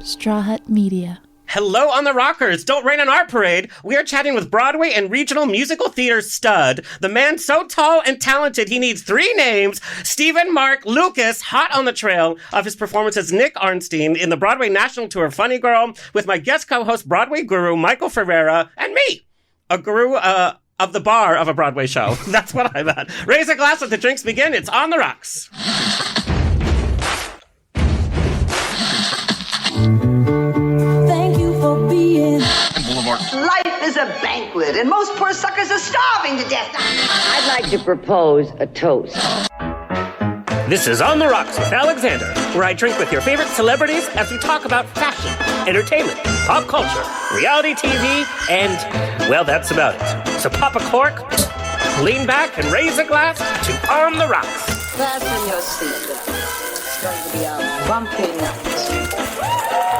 Straw Hut Media. Hello on the Rockers. Don't rain on our parade. We are chatting with Broadway and regional musical theater stud, the man so tall and talented he needs 3 names, Stephen Mark Lukas, hot on the trail of his performance as Nick Arnstein in the Broadway National Tour Funny Girl, with my guest co-host, Broadway guru Michael Ferrera, and me, a guru of the bar of a Broadway show. That's what I'm at. Raise a glass, let the drinks begin. It's On the Rocks. Life is a banquet, and most poor suckers are starving to death. I'd like to propose a toast. This is On the Rocks with Alexander, where I drink with your favorite celebrities as we talk about fashion, entertainment, pop culture, reality TV, and, well, that's about it. So pop a cork, lean back, and raise a glass to On the Rocks. Fasten your seatbelt. It's going to be a bumpy night.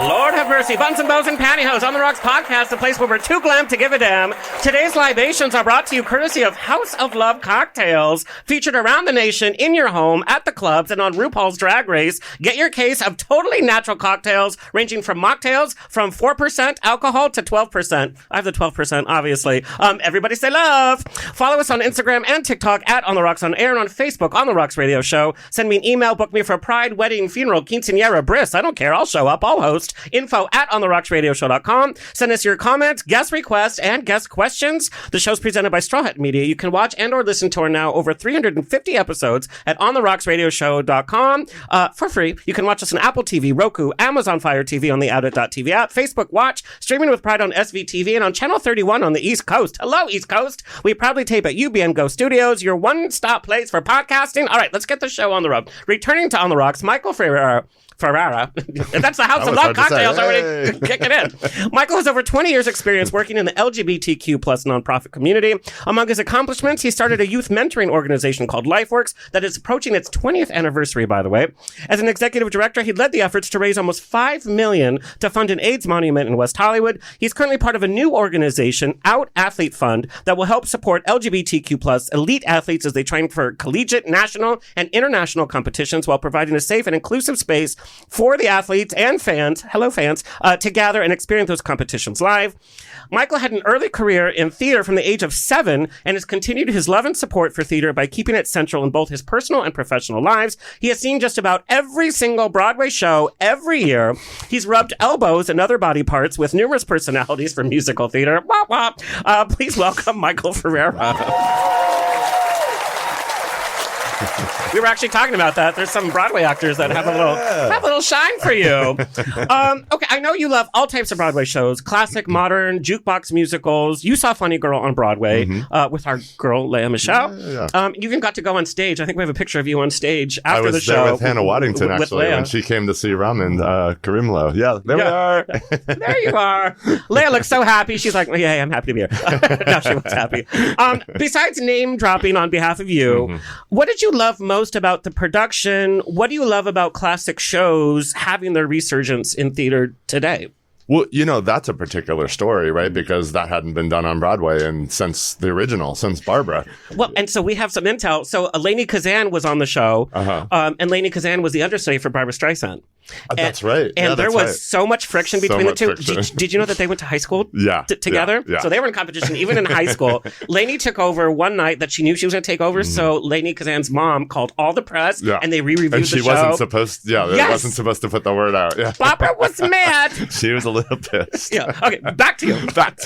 Lord have mercy. Buns and bows and pantyhose. On the Rocks podcast, the place where we're too glam to give a damn. Today's libations are brought to you courtesy of House of Love Cocktails, featured around the nation, in your home, at the clubs, and on RuPaul's Drag Race. Get your case of totally natural cocktails, ranging from mocktails from 4% alcohol to 12%. I have the 12%, obviously. Everybody say love. Follow us on Instagram and TikTok at On the Rocks on Air, and on Facebook, On the Rocks Radio Show. Send me an email, book me for a pride, wedding, funeral, quinceañera, bris. I don't care. I'll show up. I'll host. Info at ontherocksradioshow.com. Send us your comments, guest requests, and guest questions. The show's presented by Straw Hut Media. You can watch and or listen to our now over 350 episodes at ontherocksradioshow.com for free. You can watch us on Apple TV, Roku, Amazon Fire TV on the Outlet.tv app, Facebook Watch, streaming with Pride on SVTV, and on Channel 31 on the East Coast. Hello, East Coast. We proudly tape at UBN Go Studios, your one-stop place for podcasting. All right, let's get the show on the road. Returning to On the Rocks, Michael Ferrera. That's the House of Love Cocktails already kicking in. Michael has over 20 years experience working in the LGBTQ plus nonprofit community. Among his accomplishments, he started a youth mentoring organization called LifeWorks that is approaching its 20th anniversary, by the way. As an executive director, he led the efforts to raise almost $5 million to fund an AIDS monument in West Hollywood. He's currently part of a new organization, Out Athlete Fund, that will help support LGBTQ plus elite athletes as they train for collegiate, national, and international competitions while providing a safe and inclusive space for the athletes and fans, to gather and experience those competitions live. Michael had an early career in theater from the age of 7 and has continued his love and support for theater by keeping it central in both his personal and professional lives. He has seen just about every single Broadway show every year. He's rubbed elbows and other body parts with numerous personalities from musical theater. Wah, wah. Please welcome Michael Ferrera. We were actually talking about that. There's some Broadway actors that have a little shine for you. Okay, I know you love all types of Broadway shows, classic, modern, jukebox musicals. You saw Funny Girl on Broadway with our girl, Lea Michele. You even got to go on stage. I think we have a picture of you on stage after the show. I was there with Hannah Waddington, actually, when she came to see Ramen Karimlo. Yeah, there we are. There you are. Lea looks so happy. She's like, yeah, I'm happy to be here. No, she was happy. Besides name dropping on behalf of you, what did you love most about the production? What do you love about classic shows having their resurgence in theater today? Well, that's a particular story, right? Because that hadn't been done on Broadway since the original, since Barbara. Well, and so we have some intel. So Lainey Kazan was on the show, and Lainey Kazan was the understudy for Barbra Streisand. That's right. And there was so much friction between the two. Did you know that they went to high school together? Yeah. So they were in competition even in high school. Lainey took over one night that she knew she was going to take over. So Lainey Kazan's mom called all the press and they re-reviewed the show. And she wasn't supposed wasn't supposed to put the word out. Yeah. Barbara was mad. She was a little pissed. Yeah. Okay, back to you. Back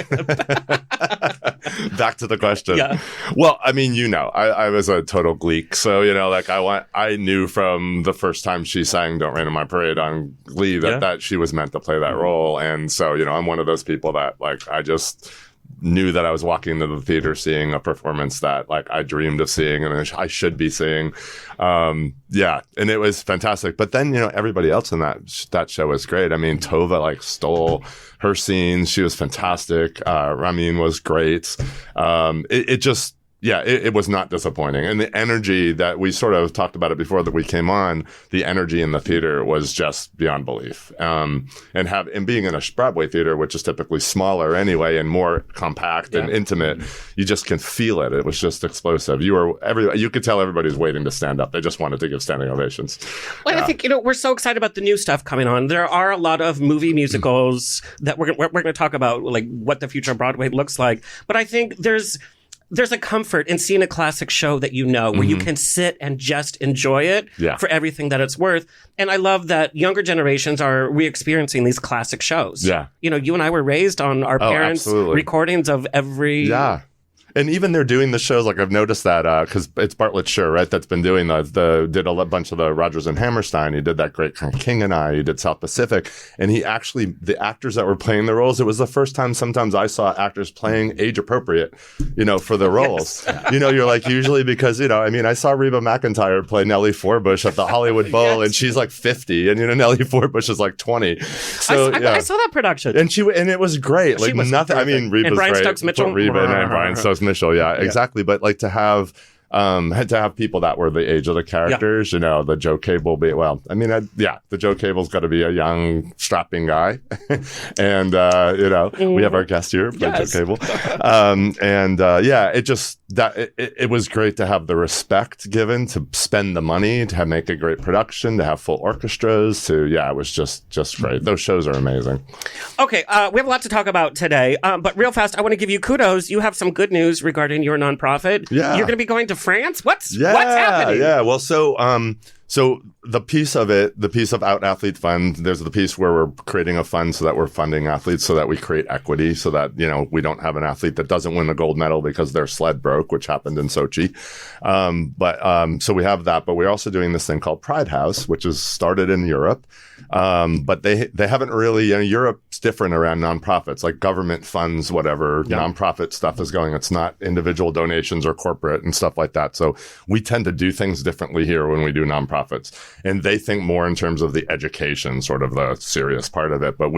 to the question. Yeah. Well, I mean, I was a total gleek. So, I knew from the first time she sang Don't Rain on My Parade on Glee that she was meant to play that role. And so, I'm one of those people that I just knew that I was walking into the theater seeing a performance that I dreamed of seeing and I should be seeing. And it was fantastic. But then, everybody else in that show was great. I mean, Tova stole her scenes. She was fantastic. Ramin was great. It just it was not disappointing. And the energy that we sort of talked about it before that we came on, the energy in the theater was just beyond belief. And being in a Broadway theater, which is typically smaller anyway and more compact and intimate, you just can feel it. It was just explosive. You could tell everybody's waiting to stand up. They just wanted to give standing ovations. Well, I think, we're so excited about the new stuff coming on. There are a lot of movie musicals that we're going to talk about, like what the future of Broadway looks like. But I think there's a comfort in seeing a classic show that where you can sit and just enjoy it for everything that it's worth. And I love that younger generations are re-experiencing these classic shows. Yeah. You and I were raised on our parents' recordings of every... Yeah. And even they're doing the shows, like I've noticed that, because it's Bartlett Sher, right, that's been doing did a bunch of the Rodgers and Hammerstein. He did that great kind of King and I. He did South Pacific. And he actually, the actors that were playing the roles, it was the first time sometimes I saw actors playing age appropriate, for the roles. Yes. You're like, usually because, I saw Reba McEntire play Nellie Forbush at the Hollywood Bowl, and she's like 50, and, Nellie Forbush is like 20. So I saw that production. And it was great. Like nothing, perfect. Reba's and Brian great. Stokes Mitchell. Reba and Brian Stokes Mitchell, exactly. But like to have people that were the age of the characters, the Joe Cable the Joe Cable's got to be a young, strapping guy. And, we have our guest here, Joe Cable. It was great to have the respect given, to spend the money, to make a great production, to have full orchestras, it was just great. Those shows are amazing. Okay, we have a lot to talk about today, but real fast, I want to give you kudos. You have some good news regarding your nonprofit. Yeah. You're going to be going to France? What's happening? Yeah, well, so the piece of Out Athlete Fund, there's the piece where we're creating a fund so that we're funding athletes, so that we create equity, so that, we don't have an athlete that doesn't win the gold medal because their sled broke, which happened in Sochi. So we have that, but we're also doing this thing called Pride House, which is started in Europe. But they haven't really, Europe's different around nonprofits, like government funds, whatever, nonprofit stuff is going. It's not individual donations or corporate and stuff like that. So we tend to do things differently here when we do nonprofits. And they think more in terms of the education, sort of the serious part of it. But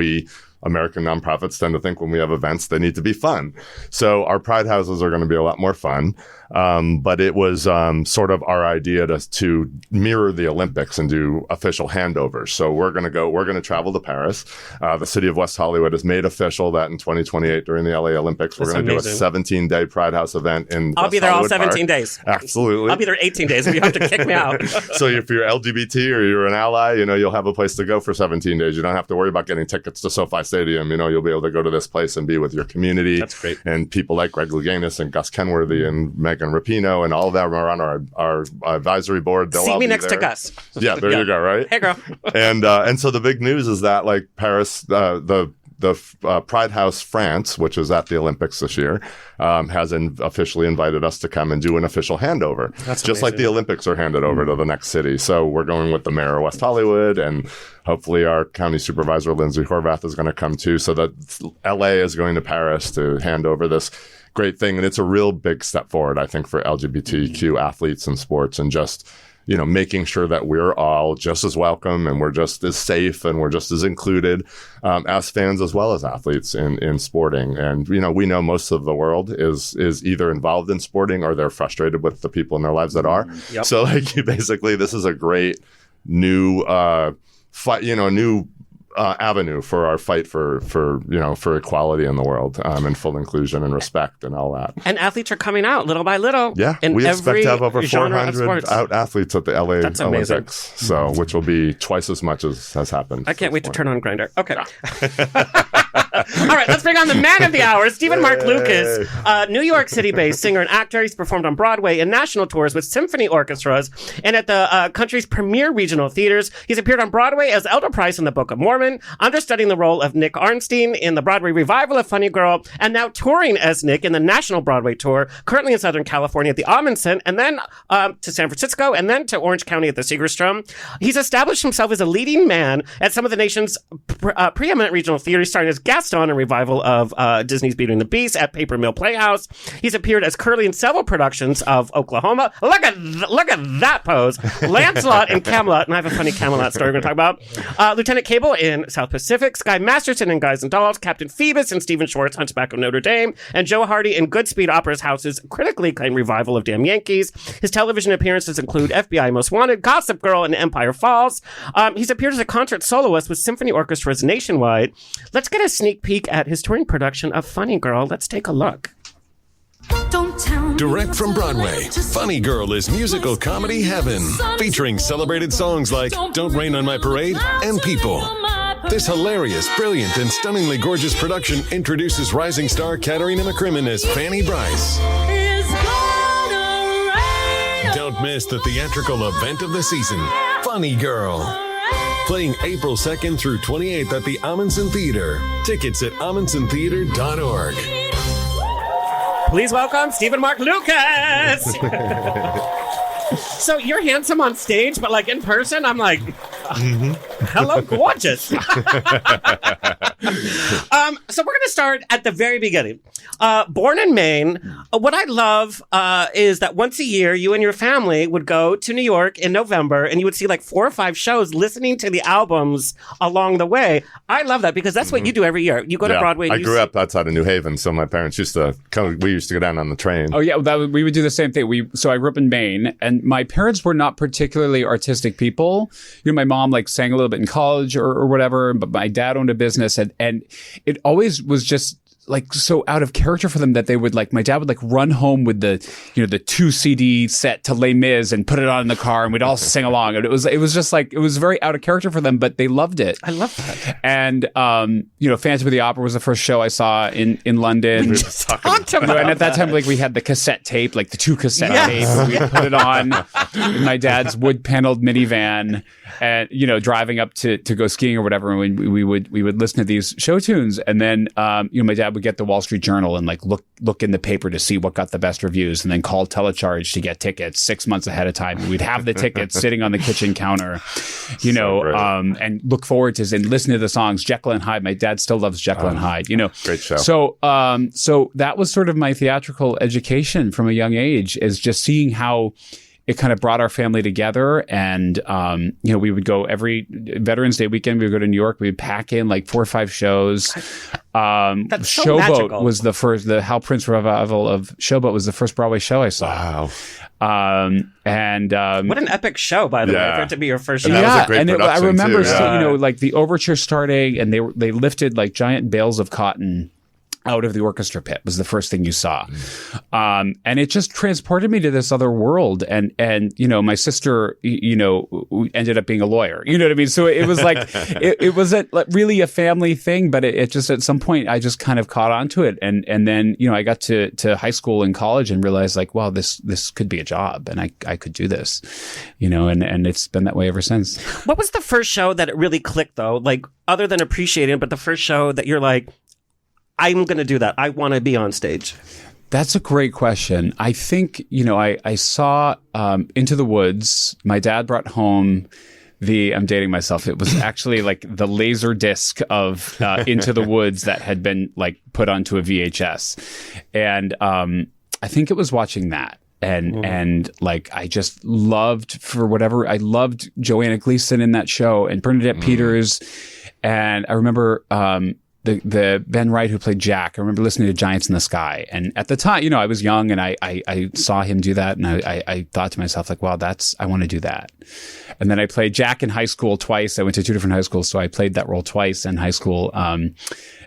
American nonprofits tend to think when we have events, they need to be fun. So our Pride Houses are going to be a lot more fun. But it was sort of our idea to mirror the Olympics and do official handovers. So we're going to travel to Paris. The city of West Hollywood has made official that in 2028 during the LA Olympics, we're going to do a 17-day Pride House event in I'll West be there Hollywood all 17 Park. days. Absolutely. I'll be there 18 days if you have to kick me out. So if you're LGBT or you're an ally, you'll have a place to go for 17 days. You don't have to worry about getting tickets to SoFi Stadium. You'll be able to go to this place and be with your community. That's great. And people like Greg Louganis and Gus Kenworthy and Megan Rapinoe and all of them are on our advisory board. They'll See all me be next there. to Gus. Yeah, there you go, right? Hey, girl. And so the big news is that like Paris, the Pride House France, which is at the Olympics this year, has officially invited us to come and do an official handover. That's just amazing. like the Olympics are handed over to the next city. So we're going with the mayor of West Hollywood, and hopefully our county supervisor, Lindsay Horvath, is going to come too. So that LA is going to Paris to hand over this great thing. And it's a real big step forward, I think, for LGBTQ athletes in sports, and just making sure that we're all just as welcome and we're just as safe and we're just as included as fans as well as athletes in sporting. And, we know most of the world is either involved in sporting or they're frustrated with the people in their lives that are. Yep. So basically this is a great new fight, new avenue for our fight for equality in the world, and full inclusion and respect and all that. And athletes are coming out little by little. Yeah, in we expect to have over genre of 400 sports. out athletes at the LA That's Olympics, amazing. so which will be twice as much as has happened. I can't wait to turn on Grindr. Okay. All right, let's bring on the man of the hour, Stephen Mark Lukas, New York City-based singer and actor. He's performed on Broadway and national tours with symphony orchestras and at the country's premier regional theaters. He's appeared on Broadway as Elder Price in the Book of Mormon, understudying the role of Nick Arnstein in the Broadway revival of Funny Girl, and now touring as Nick in the national Broadway tour, currently in Southern California at the Amundsen, and then to San Francisco, and then to Orange County at the Segerstrom. He's established himself as a leading man at some of the nation's preeminent regional theaters, starring as guest on a revival of Disney's Beauty and the Beast at Paper Mill Playhouse. He's appeared as Curly in several productions of Oklahoma. Look at that pose. Lancelot in Camelot, and I have a funny Camelot story we're going to talk about. Lieutenant Cable in South Pacific. Sky Masterson in Guys and Dolls. Captain Phoebus in Stephen Schwartz, Hunchback of Notre Dame. And Joe Hardy in Goodspeed Opera's House's critically acclaimed revival of Damn Yankees. His television appearances include FBI Most Wanted, Gossip Girl, and Empire Falls. He's appeared as a concert soloist with symphony orchestras nationwide. Let's get a sneak peek at his touring production of Funny Girl. Let's take a look. Direct from Broadway, Funny Girl is musical comedy heaven, featuring celebrated songs like Don't Rain on My Parade and People. This hilarious, brilliant, and stunningly gorgeous production introduces rising star Katarina McCrimmon as Fanny Bryce. Don't miss the theatrical event of the season, Funny Girl. Playing April 2nd through 28th at the Amundsen Theater. Tickets at amundsontheater.org. Please welcome Stephen Mark Lukas. So you're handsome on stage, but like in person, I'm like, hello, gorgeous. So we're going to start at the very beginning. Born in Maine, what I love is that once a year, you and your family would go to New York in November, and you would see like 4 or 5 shows listening to the albums along the way. I love that because that's what you do every year. You go to Broadway. I grew up outside of New Haven, so my parents used to come. We used to go down on the train. Oh yeah, we would do the same thing. So I grew up in Maine, and my parents were not particularly artistic people. You know, my mom like sang a little bit in college or whatever, but my dad owned a business, and it always was just like so out of character for them that they would like, my dad would like run home with the 2 CD set to Les Mis and put it on in the car and we'd all sing along. And it was just like, it was very out of character for them, but they loved it. I love that. And, Phantom of the Opera was the first show I saw in London. We just talked about and at that time, like we had the cassette tape, like the 2 cassette tapes. We put it on in my dad's wood paneled minivan and, driving up to go skiing or whatever. And we would listen to these show tunes. And then, my dad would get the Wall Street Journal and like look in the paper to see what got the best reviews and then call Telecharge to get tickets 6 months ahead of time. And we'd have the tickets sitting on the kitchen counter, and look forward to and listen to the songs. Jekyll and Hyde. My dad still loves Jekyll and Hyde, Great show. So that was sort of my theatrical education from a young age, is just seeing how it kind of brought our family together. And, we would go every Veterans Day weekend. We would go to New York. We would pack in like 4 or 5 shows. That's so Showboat magical. was the first, the Hal Prince revival of Showboat was the first Broadway show I saw. Wow. What an epic show, by the way, for it to be your first show. And that was a great production, I remember, too. like the overture starting, and they lifted like giant bales of cotton out of the orchestra pit was the first thing you saw. And it just transported me to this other world. And my sister, ended up being a lawyer. You know what I mean? So it was like, it was really a family thing, but it just, at some point, I just kind of caught on to it. And then, I got to high school and college and realized like, wow, this could be a job and I could do this, and it's been that way ever since. What was the first show that it really clicked, though? Like, other than appreciating, but the first show that you're like, I'm going to do that. I want to be on stage. That's a great question. I think, I saw Into the Woods. My dad brought home I'm dating myself. It was actually like the laser disc of Into the Woods that had been like put onto a VHS. And I think it was watching that. And like, I just loved I loved Joanna Gleason in that show and Bernadette Peters. And I remember, the Ben Wright who played Jack. I remember listening to Giants in the Sky. And at the time, I was young and I saw him do that. And I thought to myself, like, wow, I want to do that. And then I played Jack in high school twice. I went to 2 different high schools. So I played that role twice in high school.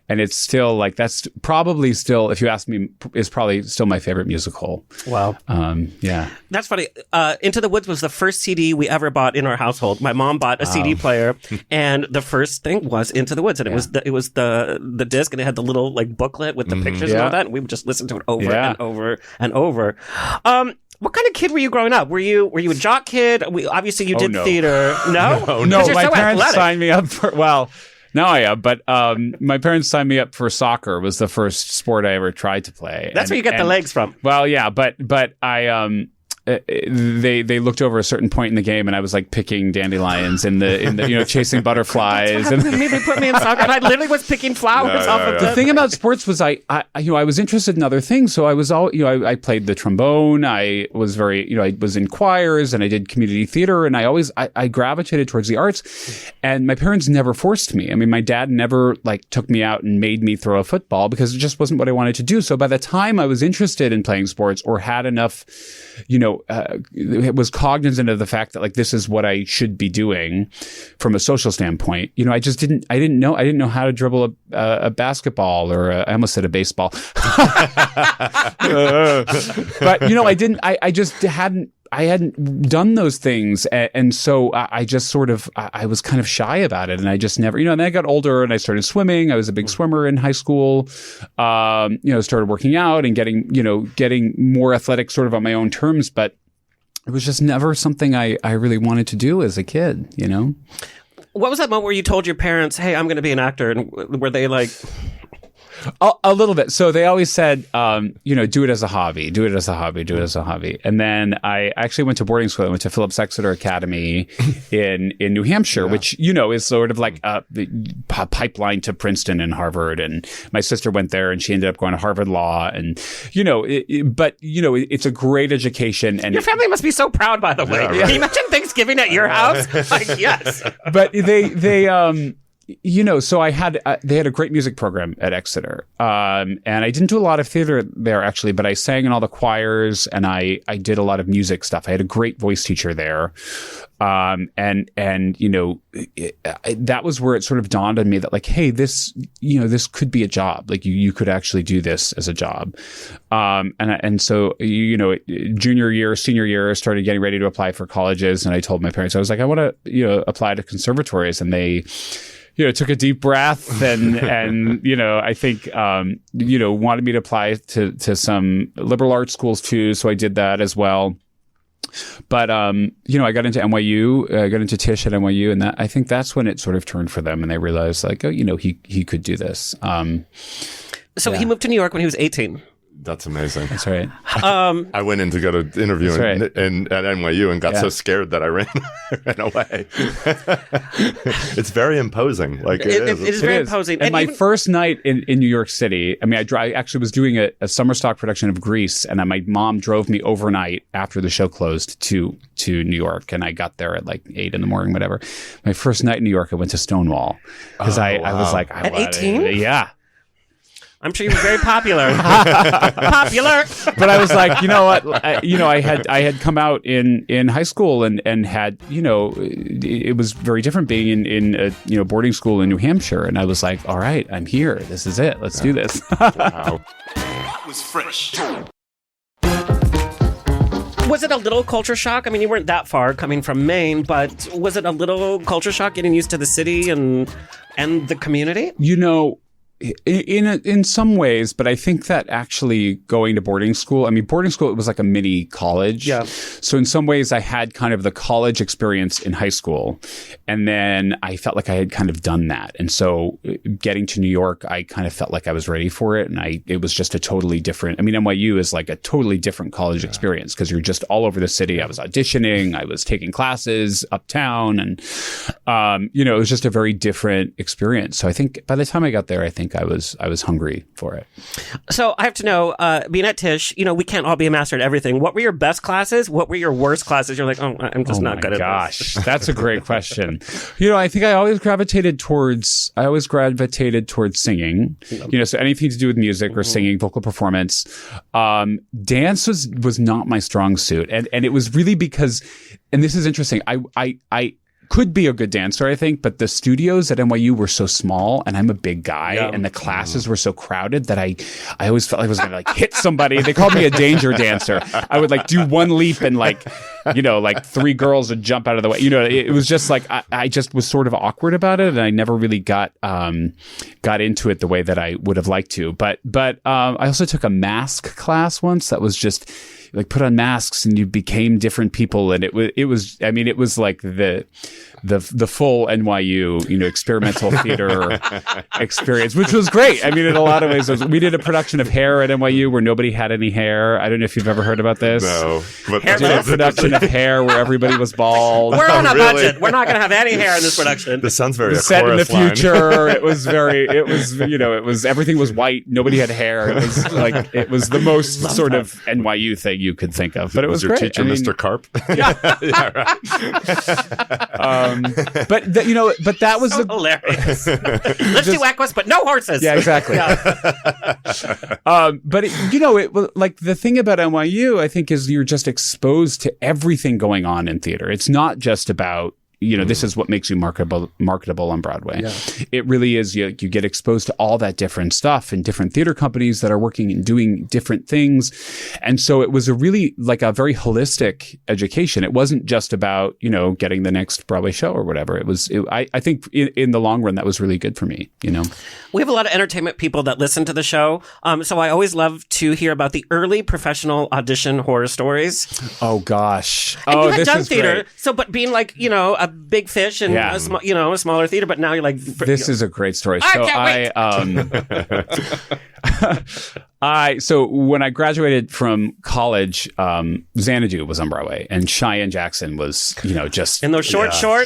And it's still like, that's probably still, if you ask me, is probably still my favorite musical. Wow. Yeah. That's funny. Into the Woods was the first CD we ever bought in our household. My mom bought a CD player, and the first thing was Into the Woods, and it was the disc, and it had the little like booklet with the pictures and all that, and we would just listen to it over and over and over. What kind of kid were you growing up? Were you a jock kid? Obviously, you did theater. No, no. My so parents athletic. signed me up for Now I am, but my parents signed me up for soccer. Was the first sport I ever tried to play. That's where you get the legs from. Well, yeah, but I they looked over a certain point in the game, and I was like picking dandelions in the chasing butterflies. And Maybe put me in soccer. And I literally was picking flowers off of the thing about sports was I was interested in other things. So I was I played the trombone. I was I was in choirs, and I did community theater, and I gravitated towards the arts. And my parents never forced me. I mean, my dad never like took me out and made me throw a football because it just wasn't what I wanted to do. So by the time I was interested in playing sports or had enough, was cognizant of the fact that like this is what I should be doing from a social standpoint, I didn't know how to dribble a basketball or I almost said a baseball. But I hadn't done those things. And so I just sort of, I was kind of shy about it. And I just never, and then I got older and I started swimming. I was a big swimmer in high school, started working out and getting more athletic sort of on my own terms. But it was just never something I really wanted to do as a kid, What was that moment where you told your parents, hey, I'm going to be an actor? And were they like... A little bit. So they always said, do it as a hobby, do it as a hobby, do it as a hobby. And then I actually went to boarding school. I went to Phillips Exeter Academy in New Hampshire, which, is sort of like the pipeline to Princeton and Harvard. And my sister went there and she ended up going to Harvard Law. And, it's a great education. And your family must be so proud, by the way. Yeah, right. Can you imagine Thanksgiving at your house? Like, yes. But so I had, they had a great music program at Exeter. And I didn't do a lot of theater there actually, but I sang in all the choirs and I did a lot of music stuff. I had a great voice teacher there. That was where it sort of dawned on me that like, hey, this could be a job. Like you could actually do this as a job. So junior year, senior year, I started getting ready to apply for colleges. And I told my parents, I was like, I want to, apply to conservatories. And they, took a deep breath and I think, wanted me to apply to some liberal arts schools too. So I did that as well. But, I got into NYU, I got into Tisch at NYU, and I think that's when it sort of turned for them and they realized like, oh, he could do this. So he moved to New York when he was 18. That's amazing. That's right. I went in to get an interview right. at NYU and got so scared that I ran away. It's very imposing. Like it is very imposing. And my first night in New York City, I mean, I actually was doing a summer stock production of Grease, and my mom drove me overnight after the show closed to New York, and I got there at like 8 a.m, whatever. My first night in New York, I went to Stonewall because I was like, at 18? Yeah. I'm sure you were very popular. Popular. But I was like, you know what? I had come out in high school and had, it was very different being in a boarding school in New Hampshire. And I was like, all right, I'm here. This is it. Let's do this. Wow. That was fresh. Was it a little culture shock? I mean, you weren't that far coming from Maine, but was it a little culture shock getting used to the city and the community? In some ways, but I think that actually going to boarding school, it was like a mini college. Yeah. So in some ways I had kind of the college experience in high school. And then I felt like I had kind of done that. And so getting to New York, I kind of felt like I was ready for it. And it was just a totally different, NYU is like a totally different college experience because you're just all over the city. I was auditioning, I was taking classes uptown and, it was just a very different experience. So I think by the time I got there, I think I was hungry for it. So I have to know, being at Tisch, we can't all be a master at everything. What were your best classes? What were your worst classes? You're like, oh, I'm just not good at this. That's a great question. I think I always gravitated towards singing. So anything to do with music or singing, vocal performance. Dance was not my strong suit, and it was really because, and this is interesting. I could be a good dancer, I think, but the studios at NYU were so small, and I'm a big guy, and the classes were so crowded that I always felt like I was going to like hit somebody. They called me a danger dancer. I would like do one leap and like like 3 girls would jump out of the way. It was just like I just was sort of awkward about it, and I never really got into it the way that I would have liked to. But I also took a mask class once that was just like put on masks and you became different people, and it was like the full NYU experimental theater experience, which was great. I mean, in a lot of ways, we did a production of Hair at NYU where nobody had any hair. I don't know if you've ever heard about this. No, but we did a production of Hair where everybody was bald. We're on a budget. We're not going to have any hair in this production. This sounds very set in the future. It was everything was white. Nobody had hair. It was the most sort of NYU thing you could think of. But it was your great. teacher, Mr. Karp. Yeah, right. But that was hilarious. Let's do Equus, but no horses. Yeah, exactly. But it was like the thing about NYU, I think, is you're just exposed to everything going on in theater. It's not just about this is what makes you marketable on Broadway. Yeah. It really is. You get exposed to all that different stuff and different theater companies that are working and doing different things. And so it was a really like a very holistic education. It wasn't just about, getting the next Broadway show or whatever. I think in the long run, that was really good for me, We have a lot of entertainment people that listen to the show. So I always love to hear about the early professional audition horror stories. Oh, gosh. And you had this done is theater. great. So, but being like, a big fish and a smaller theater, but now you're like, this is a great story. I So when I graduated from college, Xanadu was on Broadway, and Cheyenne Jackson was, just in those shorts, thighs,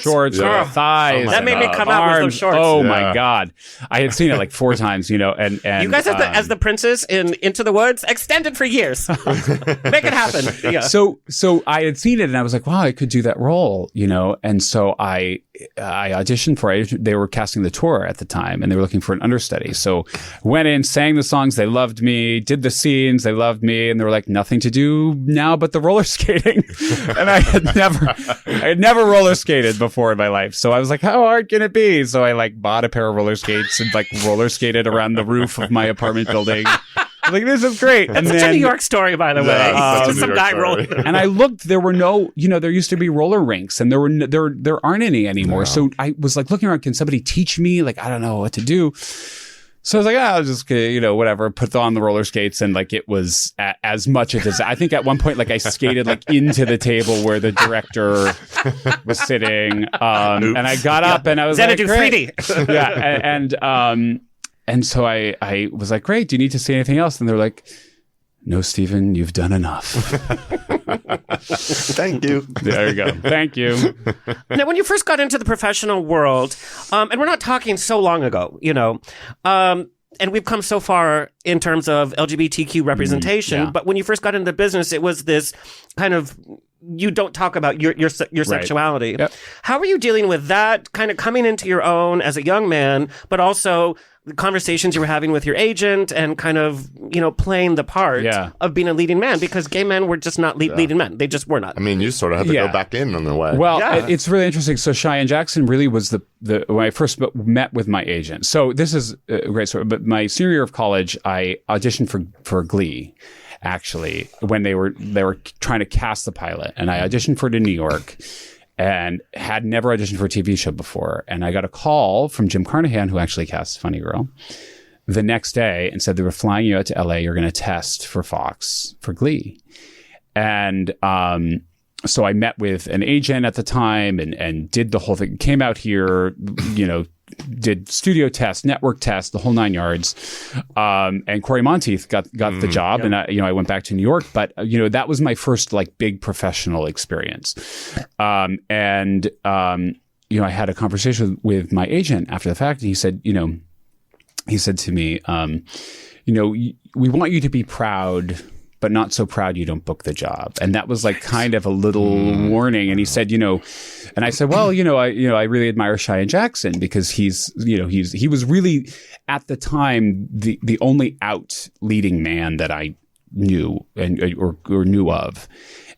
that made me come out with those shorts. Oh my God, I had seen it like 4 times, and you guys have as the princess in Into the Woods extended for years. Make it happen. Yeah. So I had seen it, and I was like, wow, I could do that role, and so I auditioned for it. They were casting the tour at the time, and they were looking for an understudy. So went in, sang the songs, they loved me. Did the scenes, they loved me, and they were like, nothing to do now but the roller skating. And I had never roller skated before in my life. So I was like, how hard can it be? So I bought a pair of roller skates and roller skated around the roof of my apartment building. Like, this is great. That's such a New York story, by the way. Just some guy rolling. And I looked, there were no, there used to be roller rinks, and there aren't any anymore. No. So I was looking around, can somebody teach me? I don't know what to do. So I was like, I'll just, whatever, put on the roller skates. And it was as much as I think at one point, I skated into the table where the director was sitting. And I got up and I was Xanadu great. 3D. Yeah. And so I was like, great, do you need to say anything else? And they're like, no, Stephen, you've done enough. Thank you. There you go. Thank you. Now, when you first got into the professional world, and we're not talking so long ago, and we've come so far in terms of LGBTQ representation, but when you first got into the business, it was this kind of, you don't talk about your sexuality. Yep. How are you dealing with that kind of coming into your own as a young man, but also the conversations you were having with your agent and kind of, playing the part of being a leading man, because gay men were just not leading men. They just were not. I mean, you sort of had to go back in the way. Well, it's really interesting. So Cheyenne Jackson really was the when I first met with my agent. So this is a great story. But my senior year of college, I auditioned for Glee, actually, when they were trying to cast the pilot. And I auditioned for it in New York. And had never auditioned for a TV show before. And I got a call from Jim Carnahan, who actually cast Funny Girl, the next day and said, they were flying you out to LA. You're going to test for Fox for Glee. And so I met with an agent at the time and did the whole thing. Came out here, did studio tests, network tests, the whole 9 yards. And Corey Monteith got the job, and I went back to New York. But that was my first big professional experience. I had a conversation with my agent after the fact, and he said, he said to me, we want you to be proud, but not so proud you don't book the job. And that was kind of a little warning. And he said, and I said, well, I really admire Cheyenne Jackson because he was really at the time the only out leading man that I knew or knew of.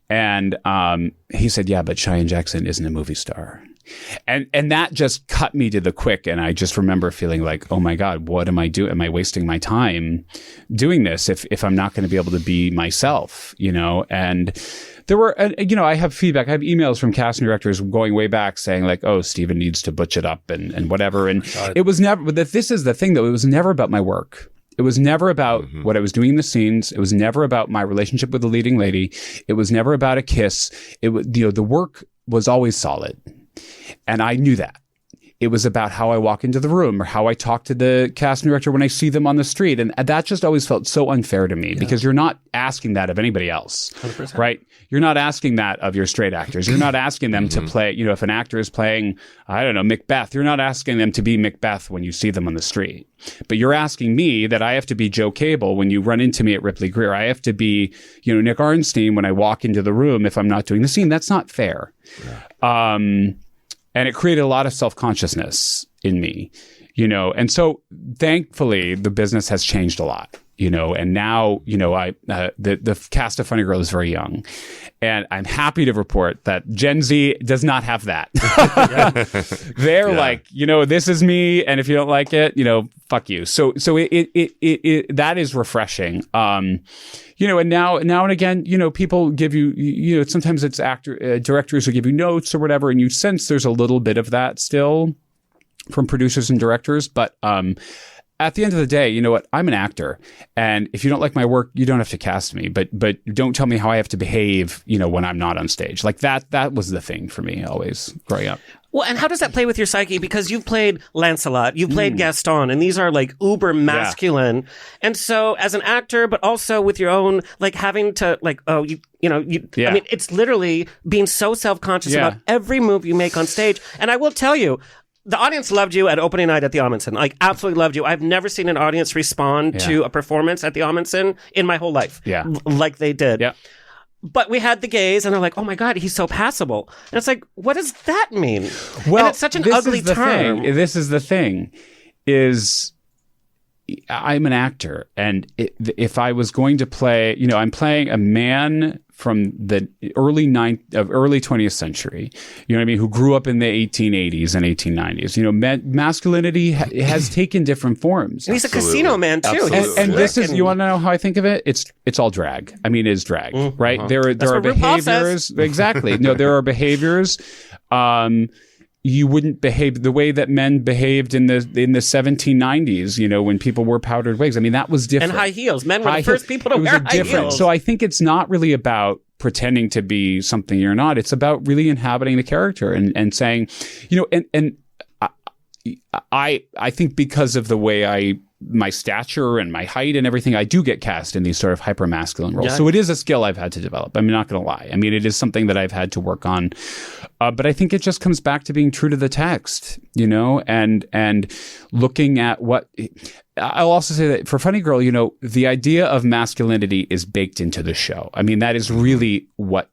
And he said, yeah, but Cheyenne Jackson isn't a movie star. And that just cut me to the quick. And I just remember feeling like, oh my God, what am I doing? Am I wasting my time doing this if I'm not going to be able to be myself, And there were, I have feedback. I have emails from casting directors going way back saying like, oh, Stephen needs to butch it up and whatever. And it was never, but this is the thing though, it was never about my work. It was never about what I was doing in the scenes. It was never about my relationship with the leading lady. It was never about a kiss. It was, the work was always solid. And I knew that. It was about how I walk into the room or how I talk to the casting director when I see them on the street. And that just always felt so unfair to me because you're not asking that of anybody else, 100%. Right? You're not asking that of your straight actors. You're not asking them to play, if an actor is playing, I don't know, Macbeth, you're not asking them to be Macbeth when you see them on the street. But you're asking me that I have to be Joe Cable when you run into me at Ripley Greer. I have to be, Nick Arnstein when I walk into the room if I'm not doing the scene. That's not fair. Yeah. And it created a lot of self-consciousness in me, and so thankfully the business has changed a lot, and now, the cast of Funny Girl is very young, and I'm happy to report that Gen Z does not have that. They're like, this is me. And if you don't like it, fuck you. So it that is refreshing. And now and again, people give you, sometimes it's directors who give you notes or whatever, and you sense there's a little bit of that still from producers and directors. But at the end of the day, you know what? I'm an actor, and if you don't like my work, you don't have to cast me. But don't tell me how I have to behave, when I'm not on stage. Like that was the thing for me always growing up. Well, and how does that play with your psyche? Because you've played Lancelot, you've played Gaston, and these are like uber masculine. Yeah. And so as an actor, but also with your own, like having to like, I mean, it's literally being so self-conscious about every move you make on stage. And I will tell you, the audience loved you at opening night at the Amundsen. Like, absolutely loved you. I've never seen an audience respond to a performance at the Amundsen in my whole life. Yeah. Like they did. Yeah. But we had the gays, and they're like, oh my God, he's so passable. And it's like, what does that mean? Well, and it's such an ugly term. This is the thing, is I'm an actor. And if I was going to play, I'm playing a man from the early 20th century, who grew up in the 1880s and 1890s. Masculinity has taken different forms. And he's a casino man too. And this is, you want to know how I think of it? It's all drag. I mean, it is drag, right? There are behaviors. Exactly. No, there are behaviors. You wouldn't behave the way that men behaved in the 1790s, when people wore powdered wigs. I mean, that was different. And high heels. Men were the first people to wear high heels. So I think it's not really about pretending to be something you're not. It's about really inhabiting the character and saying, I think because of the way my stature and my height and everything, I do get cast in these sort of hyper masculine roles. Yeah. So it is a skill I've had to develop. I'm not going to lie. I mean, it is something that I've had to work on. But I think it just comes back to being true to the text, and looking at what. I'll also say that for Funny Girl, the idea of masculinity is baked into the show. I mean, that is really what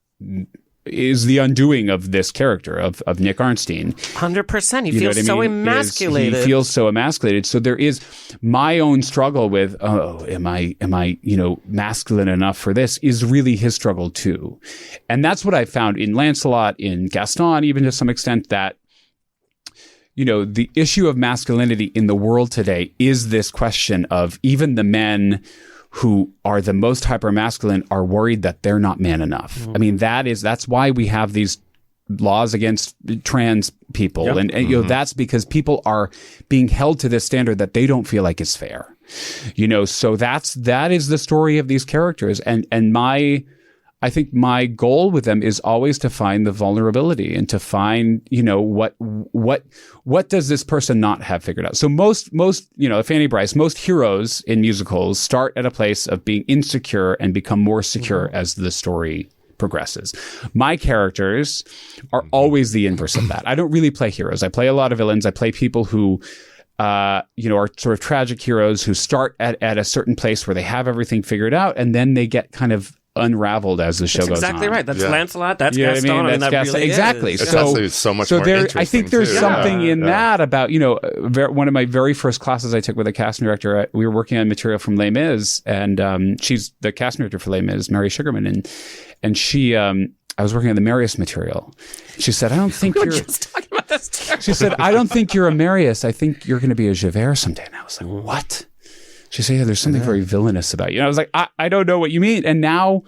is the undoing of this character of Nick Arnstein. 100%. He feels so emasculated. He feels so emasculated. So there is my own struggle with, am I, masculine enough for this, is really his struggle too. And that's what I found in Lancelot, in Gaston, even to some extent, that, the issue of masculinity in the world today is this question of even the men who are the most hypermasculine are worried that they're not man enough. Mm-hmm. I mean, that's why we have these laws against trans people. Yep. And that's because people are being held to this standard that they don't feel like is fair. So that is the story of these characters. And I think my goal with them is always to find the vulnerability and to find, what does this person not have figured out? So most, Fanny Bryce, most heroes in musicals start at a place of being insecure and become more secure as the story progresses. My characters are always the inverse of that. I don't really play heroes. I play a lot of villains. I play people who, are sort of tragic heroes who start at a certain place where they have everything figured out, and then they get kind of unveiled as the show goes on. Exactly right. That's Lancelot. That's Gaston. I mean, that really exactly. Is. It's actually so much more interesting. I think there's something in that about, one of my very first classes I took with a casting director. We were working on material from Les Mis, and she's the casting director for Les Mis, Mary Sugarman, and she, I was working on the Marius material. She said, "I don't think we were just talking about this too." She said, "I don't think you're a Marius. I think you're going to be a Javert someday." And I was like, "What?" She said, "Yeah, there's something very villainous about you." And I was like, I don't know what you mean. And now,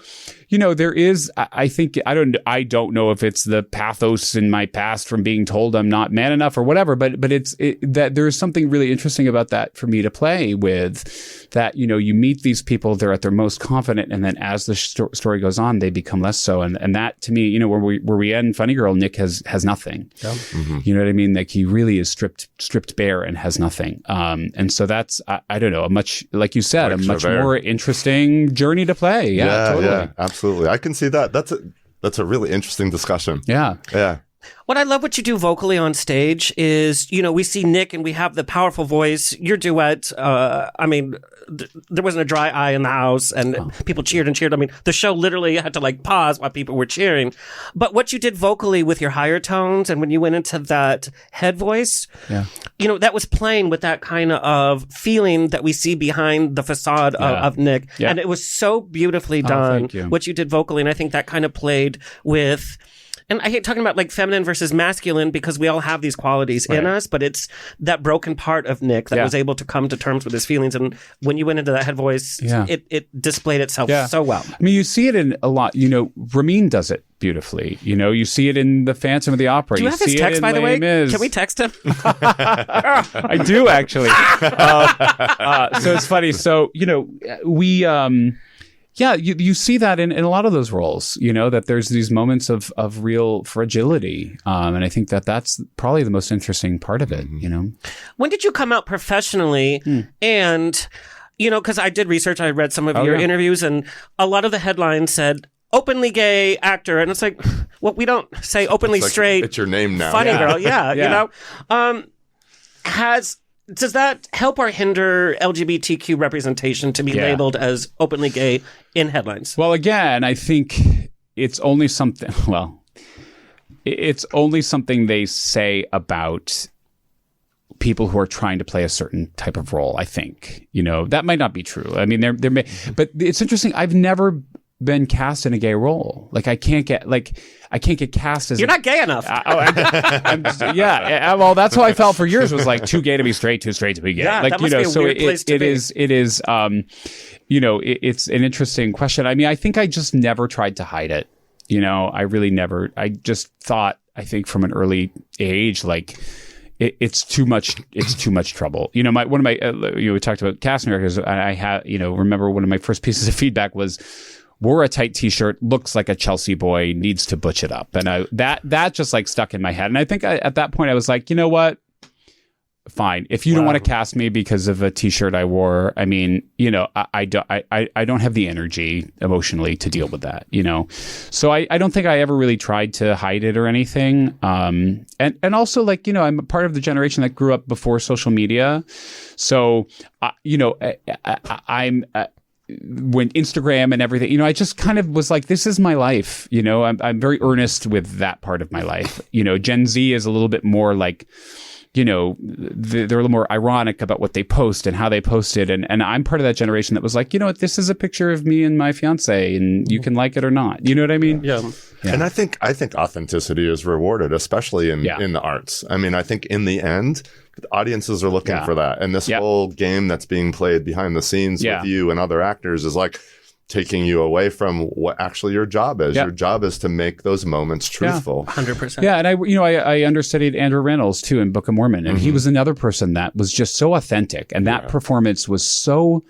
there is, I think, I don't know if it's the pathos in my past from being told I'm not man enough or whatever, but that there's something really interesting about that for me to play with, that, you meet these people, they're at their most confident, and then as the story goes on, they become less so. And that, to me, where we end Funny Girl, Nick has nothing. Yeah. Mm-hmm. You know what I mean? Like, he really is stripped bare and has nothing. And so that's, I don't know, a much, like you said, a much more interesting journey to play. Yeah, totally. Yeah, absolutely. I can see that. That's a really interesting discussion. Yeah. Yeah. What I love what you do vocally on stage is, we see Nick and we have the powerful voice, your duet. There wasn't a dry eye in the house, and people cheered and cheered. I mean, the show literally had to pause while people were cheering. But what you did vocally with your higher tones, and when you went into that head voice, that was playing with that kind of feeling that we see behind the facade of Nick. Yeah. And it was so beautifully done, what you did vocally. And I think that kind of played with... And I hate talking about feminine versus masculine, because we all have these qualities in us, but it's that broken part of Nick that was able to come to terms with his feelings. And when you went into that head voice, it displayed itself so well. I mean, you see it in a lot. Ramin does it beautifully. You see it in The Phantom of the Opera. Do you have his text, by the way? Can we text him? I do, actually. So it's funny. So, we... you see that in a lot of those roles, that there's these moments of real fragility. And I think that's probably the most interesting part of it, When did you come out professionally? And, because I did research, I read some of your interviews, and a lot of the headlines said, openly gay actor. And it's well, we don't say openly straight. It's your name now. Funny girl. Yeah. Does that help or hinder LGBTQ representation to be labeled as openly gay in headlines? Well, again, I think it's only something they say about people who are trying to play a certain type of role, I think. That might not be true. I mean, there may, but it's interesting. I've never been cast in a gay role. I can't get cast as... You're not gay enough. Well, that's how I felt for years, was too gay to be straight, too straight to be gay. Yeah, that must be a weird place to be. It is, it's an interesting question. I mean, I think I just never tried to hide it. I really never, I just thought, I think from an early age, it's too much trouble. We talked about casting directors, and I had, remember one of my first pieces of feedback was, wore a tight t-shirt, looks like a Chelsea boy, needs to butch it up. And that just stuck in my head. And I think at that point I was like, you know what? Fine. If you don't want to cast me because of a t-shirt I wore, I mean, I don't have the energy emotionally to deal with that, So I don't think I ever really tried to hide it or anything. And also I'm a part of the generation that grew up before social media. So, I'm when Instagram and everything, I just kind of was like, this is my life. I'm very earnest with that part of my life. Gen Z is a little bit more they're a little more ironic about what they post and how they post it. And I'm part of that generation that was like, this is a picture of me and my fiance, and you can like it or not. You know what I mean? Yeah. And I think authenticity is rewarded, especially in the arts. I mean, I think in the end, audiences are looking for that. And this whole game that's being played behind the scenes with you and other actors is taking you away from what actually your job is. Your job is to make those moments truthful. 100%. Yeah, and I understudied Andrew Reynolds too in Book of Mormon, and he was another person that was just so authentic, and that performance was so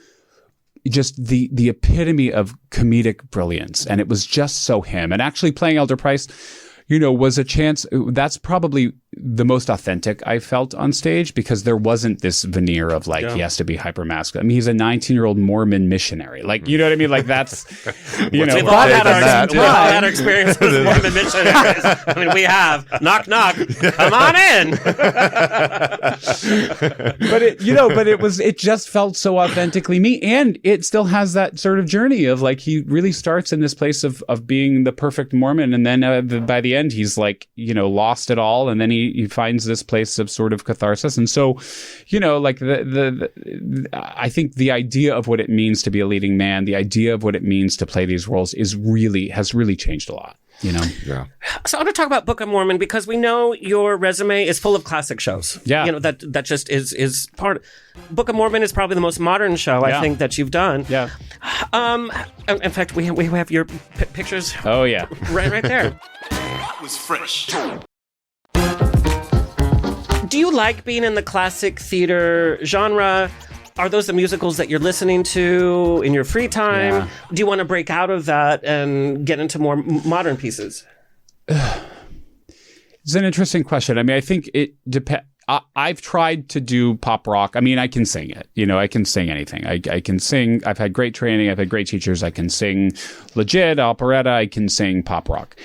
just the epitome of comedic brilliance, and it was just so him. And actually playing Elder Price, was a chance. That's probably the most authentic I felt on stage, because there wasn't this veneer of he has to be hyper masculine. I mean, he's a 19-year-old Mormon missionary. You know what I mean? That's, we've all had our experience with Mormon missionaries. I mean, we have. Knock, knock. Come on in. But it just felt so authentically me. And it still has that sort of journey of he really starts in this place of being the perfect Mormon. And then by the end, he's lost it all. And then he finds this place of sort of catharsis. And so, I think the idea of what it means to be a leading man, the idea of what it means to play these roles has really changed a lot. you know? Yeah. So I want to talk about Book of Mormon because we know your resume is full of classic shows. Yeah. You know, that just is part. Book of Mormon is probably the most modern show I think that you've done. Yeah. In fact, we have your pictures. Oh, yeah. Right there. That was fresh. Do you like being in the classic theater genre? Are those the musicals that you're listening to in your free time? Yeah. Do you want to break out of that and get into more modern pieces? It's an interesting question. I mean, I think it depends. I've tried to do pop rock. I mean, I can sing it. You know, I can sing anything. I can sing. I've had great training. I've had great teachers. I can sing legit operetta. I can sing pop rock.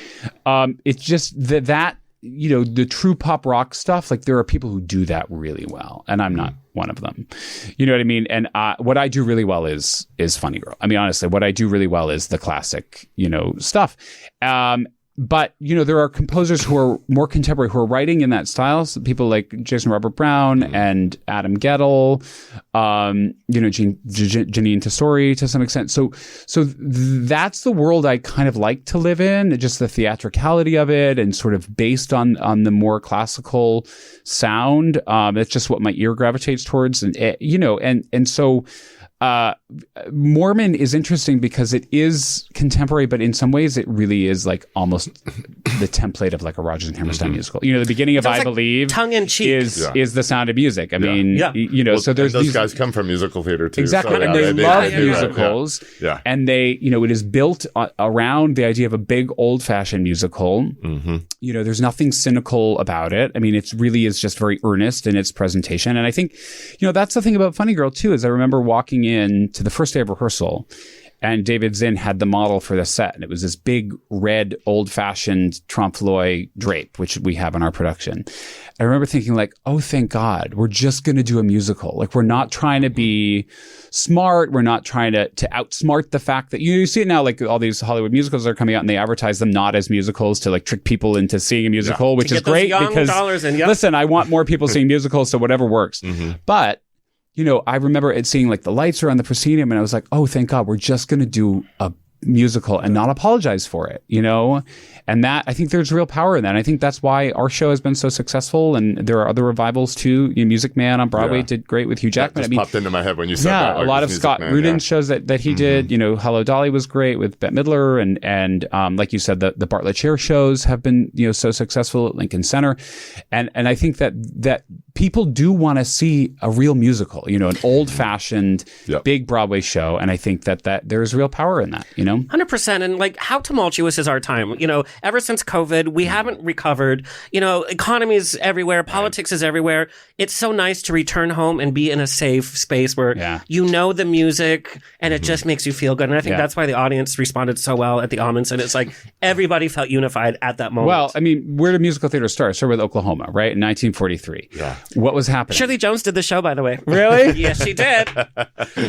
It's just that you know, the true pop rock stuff, like there are people who do that really well, and I'm not one of them. You know what I mean? And what I do really well is Funny Girl. I mean, honestly, what I do really well is the classic, you know, stuff. But, you know, there are composers who are more contemporary, who are writing in that style. So people like Jason Robert Brown and Adam Gettle, you know, Janine Tesori to some extent. So that's the world I kind of like to live in, just the theatricality of it and sort of based on the more classical sound. It's just what my ear gravitates towards. And, you know, and so... Mormon is interesting because it is contemporary, but in some ways it really is like almost the template of like a Rodgers and Hammerstein musical. You know, the beginning of I Believe tongue in cheek is The Sound of Music. I mean, you know, so there's those guys come from musical theater too. Exactly, so, and they love musicals. Yeah. And they, you know, it is built around the idea of a big old-fashioned musical. Mm-hmm. You know, there's nothing cynical about it. I mean, it really is just very earnest in its presentation. And I think, you know, that's the thing about Funny Girl too, is I remember walking in to the first day of rehearsal and David Zinn had the model for the set. And it was this big red old-fashioned trompe l'oeil drape, which we have in our production. I remember thinking like, oh, thank God, we're just going to do a musical. Like, we're not trying to be smart. We're not trying to outsmart the fact that you see it now, like all these Hollywood musicals are coming out and they advertise them not as musicals to like trick people into seeing a musical, which is great because listen, I want more people seeing musicals. So whatever works. But you know, I remember it seeing like the lights are on the proscenium and I was like, oh, thank God, we're just going to do a musical and not apologize for it, you know? And that, I think there's real power in that. And I think that's why our show has been so successful. And there are other revivals too. You know, Music Man on Broadway did great with Hugh Jackman. That just popped into my head when you said that. Yeah, a lot of Scott Rudin's shows that he did. You know, Hello Dolly was great with Bette Midler. And like you said, the Bartlett Chair shows have been, you know, so successful at Lincoln Center. And I think that people do want to see a real musical, you know, an old-fashioned big Broadway show. And I think that there's real power in that, you know? 100%. And like, how tumultuous is our time? You know, ever since COVID, we haven't recovered. You know, economy is everywhere. Politics is everywhere. It's so nice to return home and be in a safe space where you know the music and it just makes you feel good. And I think that's why the audience responded so well at the Almonds. And it's like everybody felt unified at that moment. Well, I mean, where did musical theater start? It started with Oklahoma, right? In 1943. Yeah. What was happening? Shirley Jones did the show, by the way. Really? Yes, she did.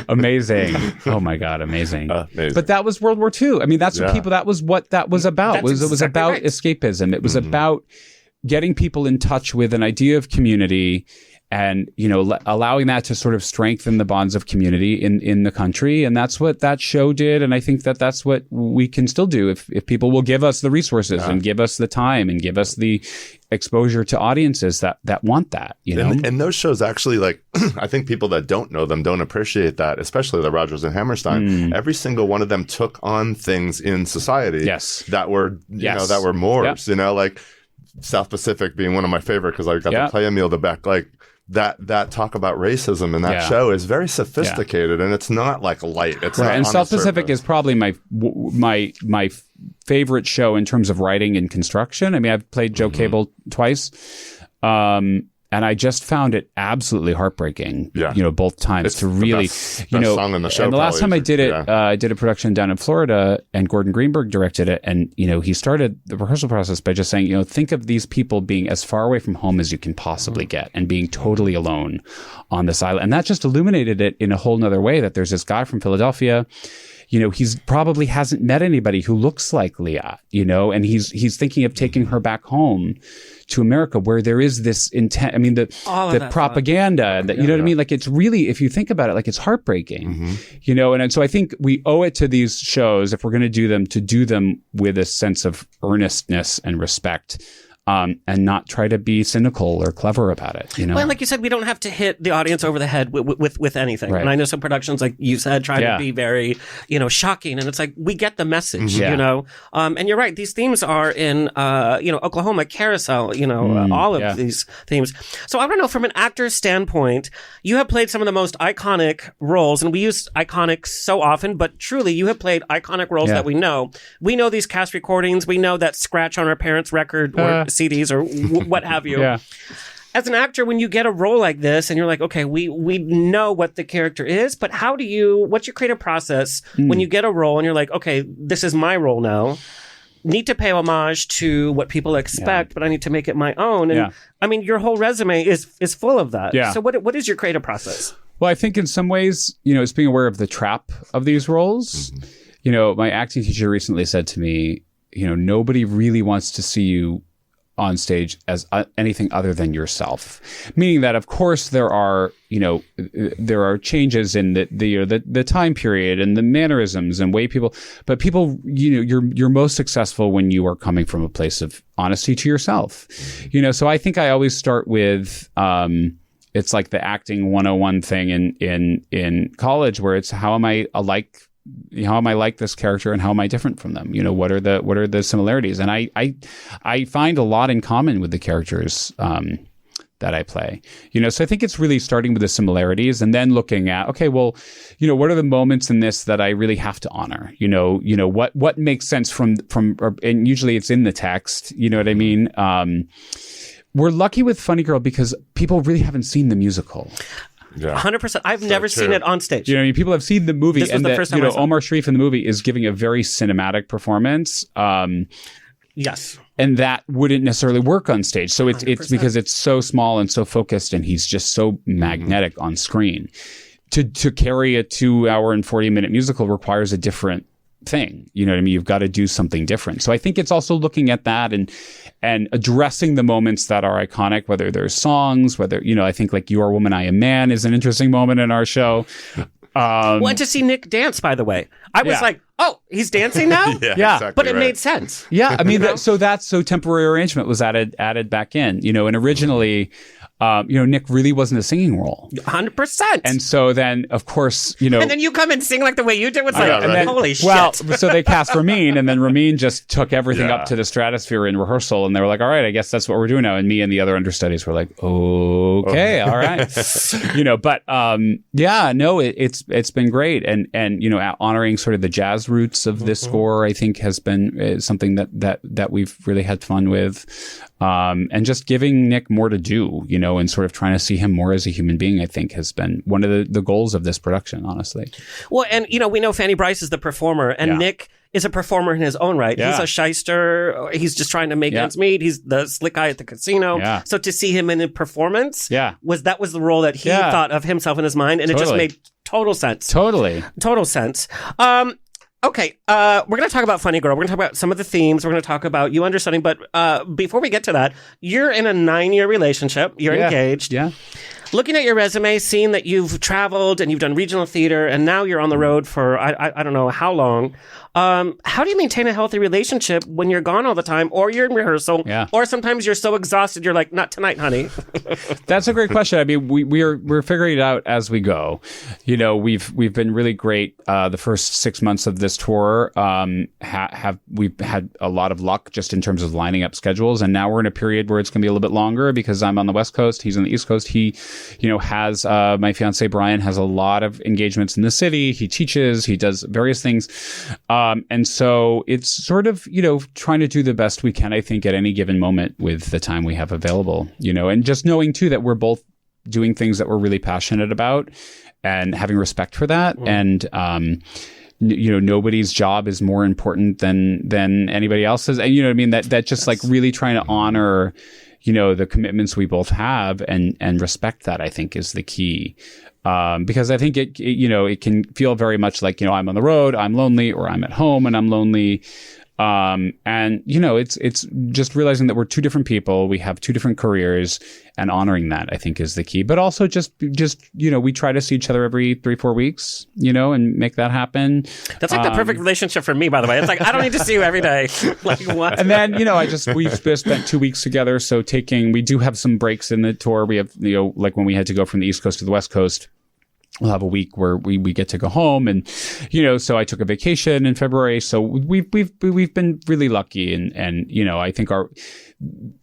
Amazing. Oh my God, amazing. But that was World War II. I mean, that's what people, that was what that was about. It was about escapism. It was about getting people in touch with an idea of community and, you know, allowing that to sort of strengthen the bonds of community in the country. And that's what that show did. And I think that's what we can still do if people will give us the resources and give us the time and give us the exposure to audiences that want that, you know? And those shows actually, like, I think people that don't know them don't appreciate that, especially the Rodgers and Hammerstein. Every single one of them took on things in society that were, you know, that were mores, you know, like South Pacific being one of my favorite because I got to play Emil the Beck, like, that talk about racism in that show is very sophisticated and it's not like light. It's not and on South the Pacific surface. is probably my favorite show in terms of writing and construction. I mean, I've played Joe Cable twice. And I just found it absolutely heartbreaking, you know, both times to really, best you know, song in the show, and the last time I did it, yeah. I did a production down in Florida and Gordon Greenberg directed it. And, you know, he started the rehearsal process by just saying, you know, think of these people being as far away from home as you can possibly get and being totally alone on this island. And that just illuminated it in a whole nother way that there's this guy from Philadelphia. he's probably hasn't met anybody who looks like Leah, and he's thinking of taking her back home to America, where there is this intent. I mean, the propaganda that, what I mean? Like, it's really, if you think about it, like, it's heartbreaking, and so I think we owe it to these shows, if we're going to do them with a sense of earnestness and respect. And not try to be cynical or clever about it, Well, like you said, we don't have to hit the audience over the head with anything. Right. And I know some productions, like you said, try to be very, shocking. And it's like, we get the message, And you're right. These themes are in, Oklahoma, Carousel, all of these themes. So I don't know, from an actor's standpoint, you have played some of the most iconic roles, and we use iconic so often, but truly, you have played iconic roles that we know. We know these cast recordings. We know that scratch on our parents' record or CDs or what have you. As an actor, when you get a role like this and you're like, okay, we know what the character is, but what's your creative process when you get a role and you're like, okay, this is my role now. Need to pay homage to what people expect, but I need to make it my own. And I mean, your whole resume is full of that. So what is your creative process? Well, I think in some ways, it's being aware of the trap of these roles. My acting teacher recently said to me, nobody really wants to see you on stage as anything other than yourself. Meaning that, of course, there are changes in the time period and the mannerisms and way people, but people, you're most successful when you are coming from a place of honesty to yourself. So I think I always start with, it's like the acting 101 thing in college, where it's how am I like this character and how am I different from them? What are the similarities? And I find a lot in common with the characters that I play. So I think it's really starting with the similarities and then looking at, okay, well, what are the moments in this that I really have to honor? What makes sense from and usually it's in the text. You know what I mean? We're lucky with Funny Girl because people really haven't seen the musical. 100%. I've never seen it on stage. People have seen the movie, This was the first time I saw it. Omar Sharif in the movie is giving a very cinematic performance. Yes. And that wouldn't necessarily work on stage. So it's 100%. because it's so small and so focused, and he's just so magnetic on screen. To carry a 2 hour and 40-minute musical requires a different thing. You know what I mean? You've got to do something different. So I think it's also looking at that and addressing the moments that are iconic, whether there's songs, whether, I think like You Are Woman, I Am Man is an interesting moment in our show. And to see Nick dance, by the way, I was like, oh, he's dancing now? Exactly but it right. made sense. Yeah. I mean, so temporary arrangement was added back in, and originally, Nick really wasn't a singing role. 100%. And so then, of course, And then you come and sing like the way you did. It's like, and then- holy shit. Well, so they cast Ramin, and then Ramin just took everything up to the stratosphere in rehearsal, and they were like, all right, I guess that's what we're doing now. And me and the other understudies were like, okay, all right. But it's been great. And honoring sort of the jazz roots of this score, I think has been something that we've really had fun with. And just giving Nick more to do, and sort of trying to see him more as a human being, I think has been one of the goals of this production, honestly. Well, and, we know Fanny Brice is the performer, and Nick is a performer in his own right. Yeah. He's a shyster. He's just trying to make ends meet. He's the slick guy at the casino. Yeah. So to see him in a performance was the role that he Yeah. thought of himself in his mind, and it just made total sense. Totally. Total sense. Okay, we're going to talk about Funny Girl. We're going to talk about some of the themes. We're going to talk about you understudying. But before we get to that, you're in a 9-year relationship. You're engaged. Yeah. Looking at your resume, seeing that you've traveled and you've done regional theater, and now you're on the road for I don't know how long. How do you maintain a healthy relationship when you're gone all the time, or you're in rehearsal, or sometimes you're so exhausted you're like, not tonight, honey? That's a great question. I mean, we're figuring it out as we go. We've been really great. The first 6 months of this tour, we've had a lot of luck just in terms of lining up schedules, and now we're in a period where it's going to be a little bit longer because I'm on the West Coast, he's on the East Coast. He has my fiance Brian has a lot of engagements in the city. He teaches, he does various things. And so it's sort of, trying to do the best we can, I think, at any given moment with the time we have available, and just knowing too that we're both doing things that we're really passionate about and having respect for that. And, nobody's job is more important than anybody else's. And you know what I mean? That just like really trying to honor, the commitments we both have and respect that, I think, is the key. Because I think it can feel very much like, I'm on the road, I'm lonely, or I'm at home and I'm lonely. And it's just realizing that we're two different people. We have two different careers, and honoring that, I think, is the key. But also just we try to see each other every 3-4 weeks, and make that happen. That's like the perfect relationship for me, by the way. It's like, I don't need to see you every day. Like, what? And then, we've spent 2 weeks together. So we do have some breaks in the tour. We have, like when we had to go from the East Coast to the West Coast, we'll have a week where we get to go home, and so I took a vacation in February. So we've been really lucky, and I think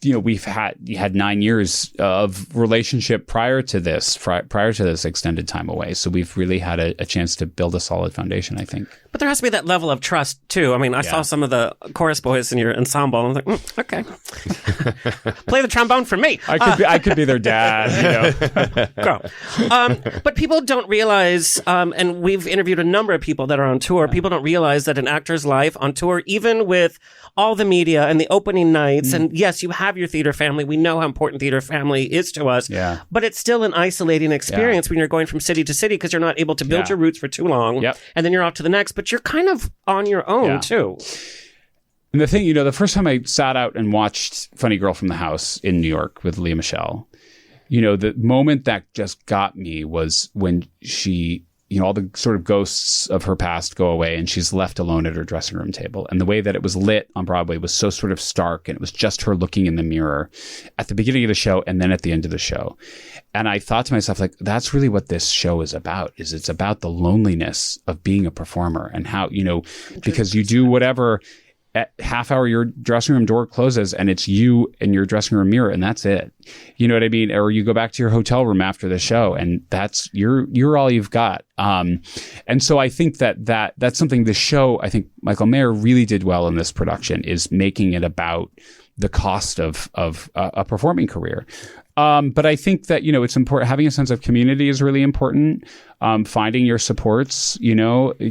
we've had 9 years of relationship prior to this extended time away. So we've really had a chance to build a solid foundation, I think. But there has to be that level of trust too. I mean, I saw some of the chorus boys in your ensemble, and I was like, okay, play the trombone for me. I could be their dad. Girl. But people don't realize, and we've interviewed a number of people that are on tour. People don't realize that an actor's life on tour, even with all the media and the opening nights, and yes, you have your theater family. We know how important theater family is to us. Yeah. But it's still an isolating experience when you're going from city to city, because you're not able to build your roots for too long. Yep. And then you're off to the next. But you're kind of on your own too. And the thing, the first time I sat out and watched Funny Girl from the House in New York with Lea Michele, the moment that just got me was when she, all the sort of ghosts of her past go away and she's left alone at her dressing room table. And the way that it was lit on Broadway was so sort of stark, and it was just her looking in the mirror at the beginning of the show and then at the end of the show. And I thought to myself, like, that's really what this show is about, it's about the loneliness of being a performer, and how, because you do whatever, at half hour your dressing room door closes and it's you in your dressing room mirror, and that's it. You know what I mean? Or you go back to your hotel room after the show, and that's you're all you've got. And so I think that's something the show, I think Michael Mayer really did well in this production, is making it about the cost of a performing career. But I think that, it's important. Having a sense of community is really important. Finding your supports,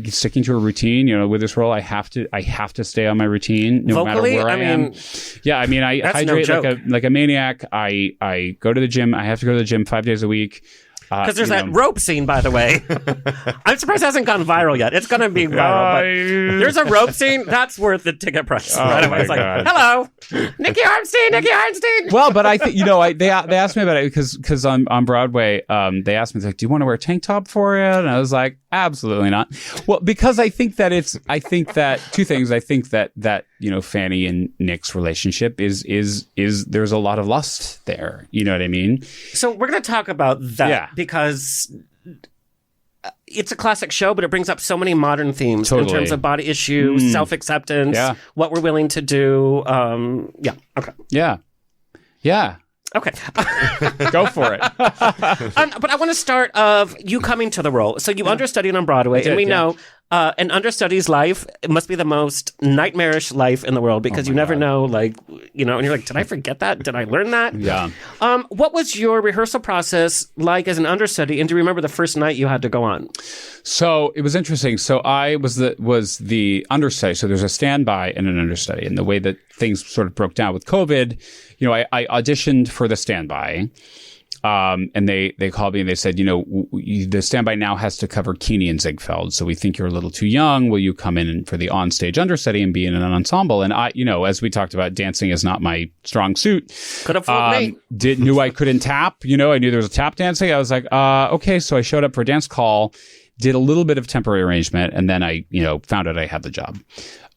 sticking to a routine, with this role, I have to stay on my routine no Vocally, matter where I am. Yeah. I mean, I hydrate like a maniac. I go to the gym. I have to go to the gym 5 days a week. Because there's that rope scene, by the way. I'm surprised it hasn't gone viral yet. It's going to be viral. But there's a rope scene. That's worth the ticket price. Right away. It's like, hello, Nick Arnstein. Well, but I think, they asked me about it because on Broadway, they asked me, like, do you want to wear a tank top for it? And I was like, absolutely not. Well, because I think that two things. I think that Fanny and Nick's relationship is there's a lot of lust there. You know what I mean? So we're going to talk about that because it's a classic show, but it brings up so many modern themes in terms of body issues, self-acceptance, what we're willing to do. Okay. Yeah. Okay. Go for it. But I want to start of you coming to the role. So you understudied on Broadway, and we know an understudy's life, it must be the most nightmarish life in the world, because you never know, like, and you're like, did I forget that? Did I learn that? Yeah. What was your rehearsal process like as an understudy? And do you remember the first night you had to go on? So it was interesting. So I was the understudy. So there's a standby and an understudy. And the way that things sort of broke down with COVID, I auditioned for the standby. And they called me and they said, the standby now has to cover Keeney and Ziegfeld. So we think you're a little too young. Will you come in for the onstage understudy and be in an ensemble? And I, as we talked about, dancing is not my strong suit. Could have fooled me. Knew I couldn't tap. I knew there was a tap dancing. I was like, okay. So I showed up for a dance call, did a little bit of temporary arrangement, and then I, found out I had the job.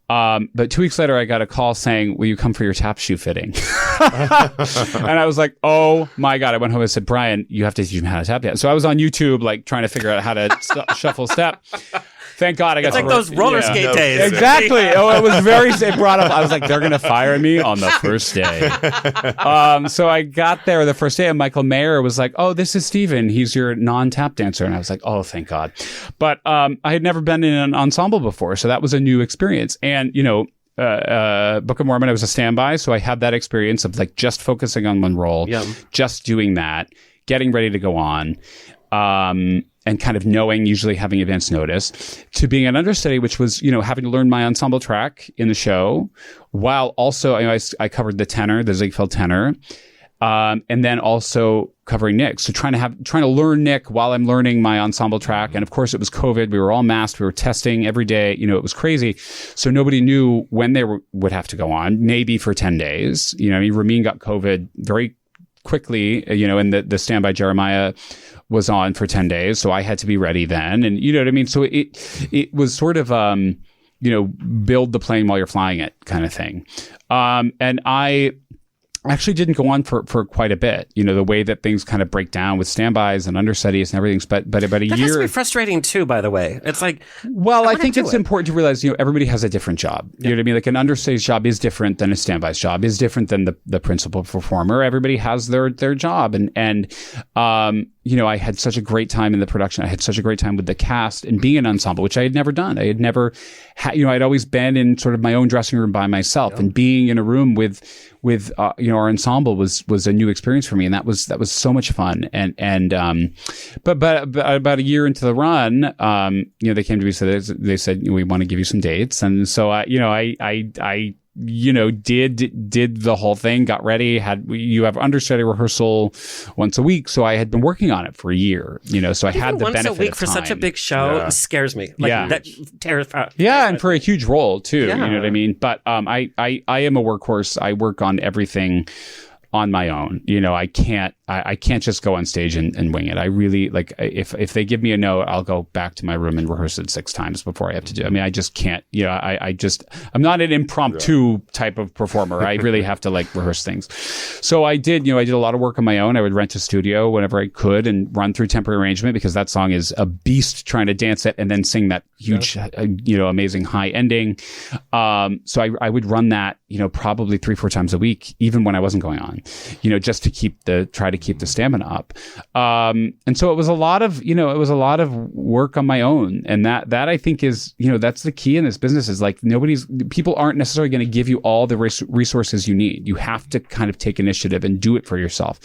But 2 weeks later, I got a call saying, will you come for your tap shoe fitting? And I was like, oh my God. I went home and said, Brian, you have to teach me how to tap dance. So I was on YouTube, like, trying to figure out how to shuffle step. Thank God I got it's like those roller skate days. Exactly. It brought up, I was like, they're going to fire me on the first day. So I got there the first day, and Michael Mayer was like, oh, this is Stephen. He's your non-tap dancer. And I was like, oh, thank God. But I had never been in an ensemble before, so that was a new experience. And, Book of Mormon, I was a standby, so I had that experience of, like, just focusing on one role, just doing that, getting ready to go on. And kind of knowing, usually having advance notice, to being an understudy, which was, having to learn my ensemble track in the show, while also, I covered the tenor, the Ziegfeld tenor. And then also covering Nick. So trying to learn Nick while I'm learning my ensemble track. And of course it was COVID. We were all masked. We were testing every day. It was crazy. So nobody knew when they would have to go on, maybe for 10 days. Ramin got COVID very quickly, and the Stand By Jeremiah was on for 10 days. So I had to be ready then. And you know what I mean? So it was sort of, build the plane while you're flying it kind of thing. And I actually didn't go on for quite a bit. The way that things kind of break down with standbys and understudies and everything. But about a year. That has to be frustrating too, by the way. It's like, well, I think it's important to realize, everybody has a different job. You know what I mean? Like an understudy's job is different than a standby's job, is different than the principal performer. Everybody has their job. And I had such a great time in the production. I had such a great time with the cast and being an ensemble, which I had never done. I had never I'd always been in sort of my own dressing room by myself, and being in a room with our ensemble was a new experience for me, and that was so much fun. But about a year into the run, they came to me, so they said, we want to give you some dates, and so I did the whole thing, got ready, you have understudy rehearsal once a week. So I had been working on it for a year, so I had the benefit of time. Once a week for such a big show scares me. That terrifies. Yeah. And for a huge role too, you know what I mean? But, I am a workhorse. I work on everything on my own. I can't just go on stage and wing it. I really, like, if they give me a note, I'll go back to my room and rehearse it 6 times before I have to do it. I mean, I just can't, I'm not an impromptu type of performer. I really have to rehearse things. So I did a lot of work on my own. I would rent a studio whenever I could and run through temporary arrangement, because that song is a beast trying to dance it and then sing that huge, amazing high ending. So I would run that, probably 3-4 times a week, even when I wasn't going on, just to try to keep the stamina up. And so it was a lot of work on my own. And that I think is, that's the key in this business, is like people aren't necessarily going to give you all the resources you need. You have to kind of take initiative and do it for yourself.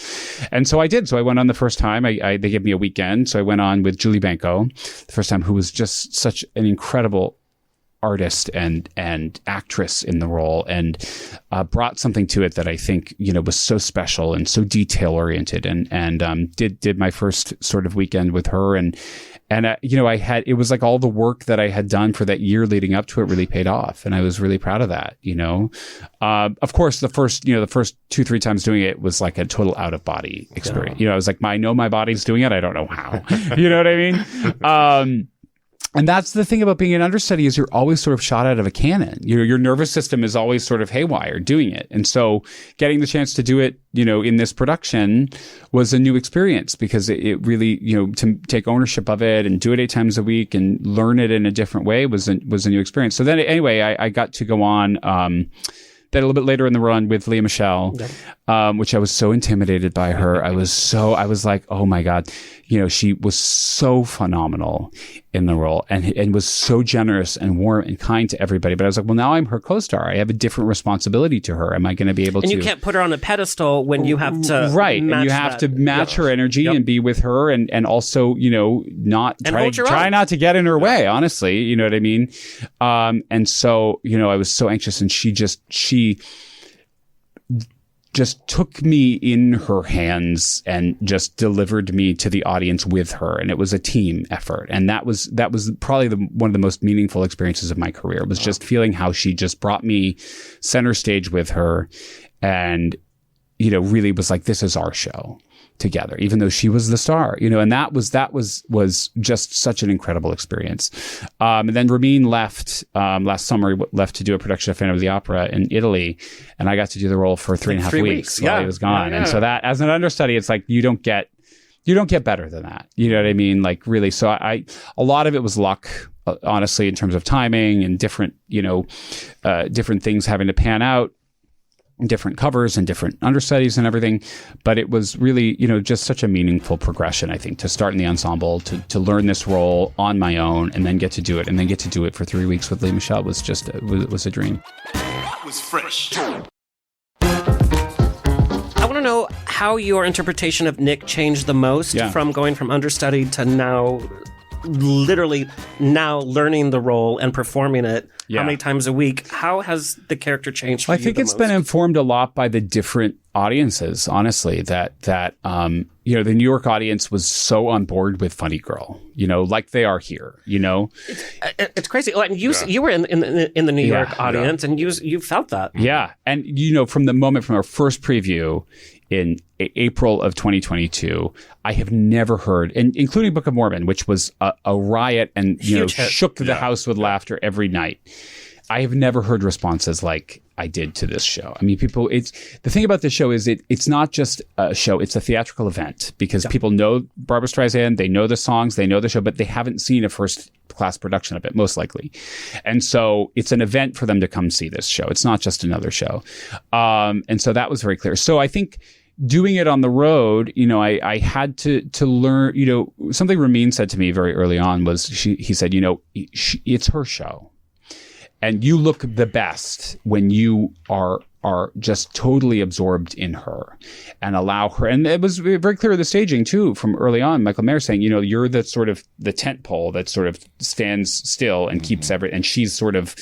And so I did. So I went on the first time. They gave me a weekend. So I went on with Julie Benko the first time, who was just such an incredible artist and actress in the role, and brought something to it that I think was so special and so detail oriented, and did my first sort of weekend with her, and it was like all the work that I had done for that year leading up to it really paid off, and I was really proud of that. Of course, the first 2-3 times doing it was like a total out of body experience. I was like, I know my body's doing it, I don't know how. You know what I mean? And that's the thing about being an understudy, is you're always sort of shot out of a cannon. Your nervous system is always sort of haywire doing it. And so getting the chance to do it, in this production was a new experience, because it really, to take ownership of it and do it 8 times a week and learn it in a different way was a new experience. So then anyway, I got to go on, then a little bit later in the run with Leah Michele, which I was so intimidated by her. I was like, oh my God, she was so phenomenal in the role, and was so generous and warm and kind to everybody. But I was like, well, now I'm her co-star. I have a different responsibility to her. Am I going to be able to? And you can't put her on a pedestal when you have to. Right. And you have to match her energy and be with her, and also, not try not to get in her way, honestly. You know what I mean? And so, I was so anxious, and she just took me in her hands and just delivered me to the audience with her. And it was a team effort. And that was probably one of the most meaningful experiences of my career, was just feeling how she just brought me center stage with her, and, really was like, this is our show together, even though she was the star, and that was just such an incredible experience. And then Ramin left last summer, left to do a production of Phantom of the Opera in Italy, and I got to do the role for 3.5 weeks while he was gone. And so that, as an understudy, it's like you don't get better than that. You know what I mean? Like, really. So a lot of it was luck, honestly, in terms of timing and different things having to pan out, different covers and different understudies and everything. But it was really, just such a meaningful progression, I think, to start in the ensemble, to learn this role on my own, and then get to do it, for 3 weeks with Leah Michele was just, was a dream. That was fresh. I want to know how your interpretation of Nick changed the most from going from understudy to now, literally now learning the role and performing it how many times a week. How has the character changed for you? I think it's been informed a lot by the different audiences, honestly, that you know, the New York audience was so on board with Funny Girl, you know, like they are here, you know. It's crazy. And you were in the New York audience, and you felt that. Yeah, and you know, from our first preview in April of 2022, I have never heard, and including Book of Mormon, which was a riot and shook the house with laughter every night. I have never heard responses like I did to this show. I mean, people, the thing about this show is it's not just a show, it's a theatrical event, because people know Barbra Streisand, they know the songs, they know the show, but they haven't seen a first class production of it, most likely. And so it's an event for them to come see this show. It's not just another show. And so that was very clear. So I think doing it on the road, you know, I had to learn, you know, something Ramin said to me very early on was he said, you know, it's her show. And you look the best when you are just totally absorbed in her and allow her. And it was very clear in the staging too, from early on, Michael Mayer saying, you know, you're the sort of the tent pole that sort of stands still and keeps and she's sort of,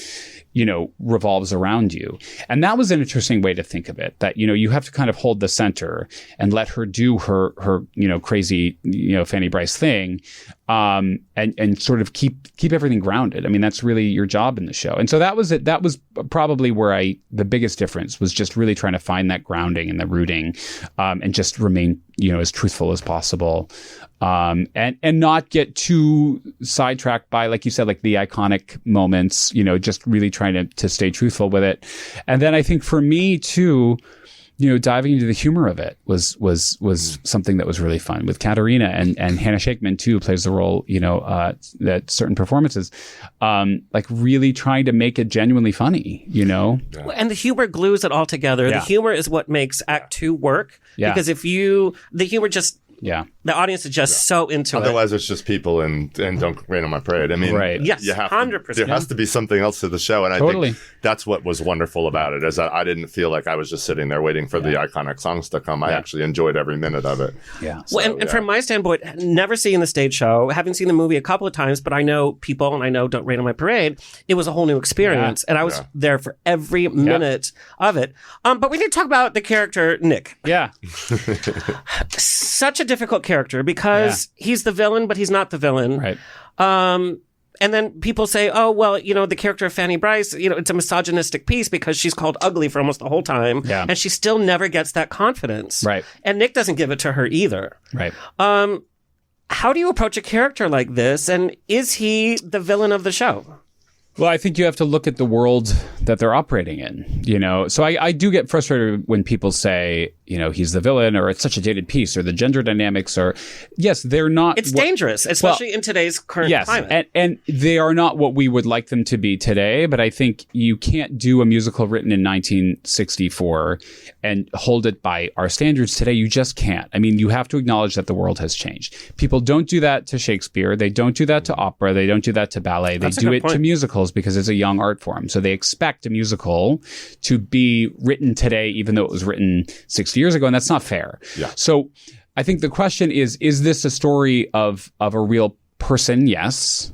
you know, revolves around you. And that was an interesting way to think of it, that, you know, you have to kind of hold the center and let her do her, you know, crazy, you know, Fanny Brice thing. And sort of keep everything grounded. I mean, that's really your job in the show. And so that was it. That was probably where the biggest difference was, just really trying to find that grounding and the rooting, and just remain, you know, as truthful as possible. And not get too sidetracked by, like you said, like the iconic moments, you know, just really trying to stay truthful with it. And then I think for me too, you know, diving into the humor of it was something that was really fun with Katerina, and Hannah Shakeman too plays the role, you know, that certain performances, like really trying to make it genuinely funny, you know. And the humor glues it all together. The humor is what makes Act 2 work. Because if the humor just, the audience is just so into it. Otherwise, it's just people and Don't Rain on My Parade. I mean, yes, you have 100%. There has to be something else to the show, and I think that's what was wonderful about it. Is that I didn't feel like I was just sitting there waiting for the iconic songs to come. I actually enjoyed every minute of it. And from my standpoint, never seeing the stage show, having seen the movie a couple of times, but I know people, and I know Don't Rain on My Parade. It was a whole new experience, and I was there for every minute of it. But we need to talk about the character Nick. Such a difficult character, because he's the villain, but he's not the villain. Right. And then people say, oh, well, you know, the character of Fanny Brice, you know, it's a misogynistic piece because she's called ugly for almost the whole time. And she still never gets that confidence. Right. And Nick doesn't give it to her either. Right. How do you approach a character like this? And is he the villain of the show? Well, I think you have to look at the world that they're operating in, you know. So I do get frustrated when people say, you know, he's the villain, or it's such a dated piece, or the gender dynamics are, yes, they're not. It's dangerous, especially in today's current climate. And they are not what we would like them to be today. But I think you can't do a musical written in 1964 and hold it by our standards today. You just can't. I mean, you have to acknowledge that the world has changed. People don't do that to Shakespeare. They don't do that to opera. They don't do that to ballet. They do it to musicals because it's a young art form. So they expect a musical to be written today, even though it was written 60 years ago, and that's not fair. So I think the question is this a story of a real person? Yes.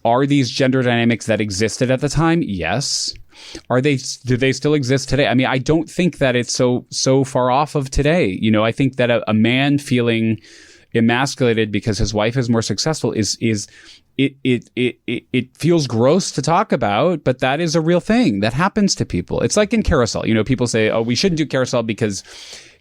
Are these gender dynamics that existed at the time? Yes. Do they still exist today? I mean, I don't think that it's so far off of today. You know, I think that a man feeling emasculated because his wife is more successful it feels gross to talk about, but that is a real thing that happens to people. It's like in Carousel, you know, people say, oh, we shouldn't do Carousel because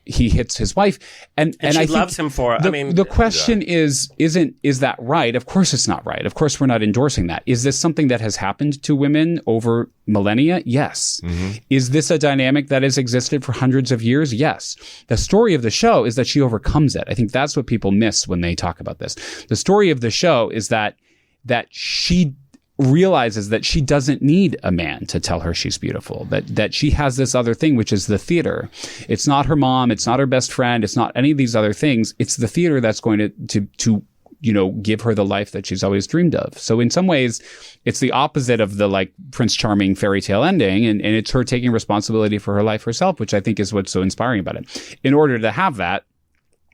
he hits his wife, and she I loves him for it. The question is that right? Of course it's not right. Of course we're not endorsing that. Is this something that has happened to women over millennia? Yes. Is this a dynamic that has existed for hundreds of years? Yes. The story of the show is that she overcomes it. I think that's what people miss when they talk about this. The story of the show is that she realizes that she doesn't need a man to tell her she's beautiful, that she has this other thing, which is the theater. It's not her mom, it's not her best friend, it's not any of these other things. It's the theater that's going to you know, give her the life that she's always dreamed of. So in some ways, it's the opposite of the like Prince Charming fairy tale ending, and it's her taking responsibility for her life herself, which I think is what's so inspiring about it. In order to have that,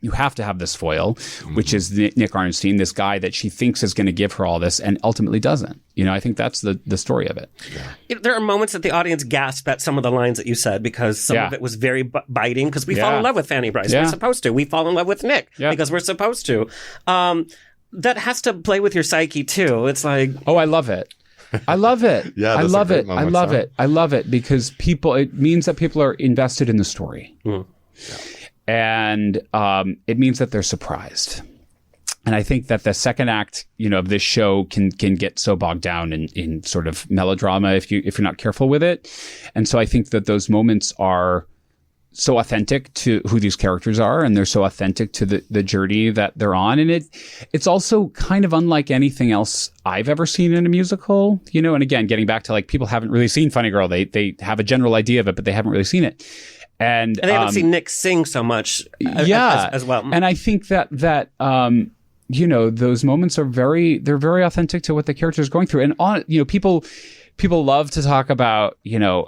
you have to have this foil, which is Nick Arnstein, this guy that she thinks is going to give her all this and ultimately doesn't. I think that's the story of it. Yeah. There are moments that the audience gasped at some of the lines that you said because some of it was very biting because we fall in love with Fanny Bryce. We're supposed to. We fall in love with Nick because we're supposed to. That has to play with your psyche too. It's like... Oh, I love it. I love it. I love it. I love it. I love it because it means that people are invested in the story. Mm. Yeah. And it means that they're surprised. And I think that the second act, of this show can get so bogged down in sort of melodrama if you're not careful with it. And so I think that those moments are so authentic to who these characters are, and they're so authentic to the journey that they're on. And it's also kind of unlike anything else I've ever seen in a musical, and again, getting back to like people haven't really seen Funny Girl. They have a general idea of it, but they haven't really seen it. And they haven't seen Nick sing so much as well. And I think that those moments are very authentic to what the character is going through. And people love to talk about,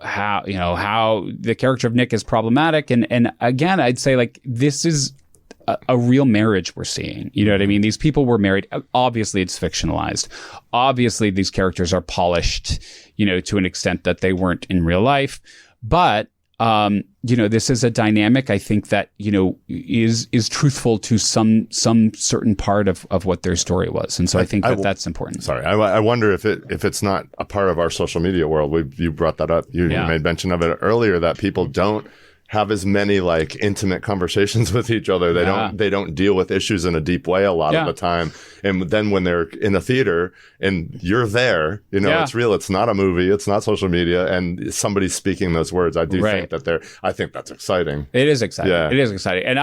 how the character of Nick is problematic. And again, I'd say like, this is a real marriage we're seeing. You know what I mean? These people were married. Obviously it's fictionalized. Obviously these characters are polished, to an extent that they weren't in real life. But this is a dynamic I think that, is truthful to some certain part of what their story was. And so I think that's important. Sorry. I wonder if it's not a part of our social media world. You brought that up. You made mention of it earlier that people don't have as many like intimate conversations with each other. They don't deal with issues in a deep way a lot of the time. And then when they're in a theater and you're there, it's real. It's not a movie. It's not social media. And somebody's speaking those words. I do think that I think that's exciting. It is exciting. Yeah. It is exciting. And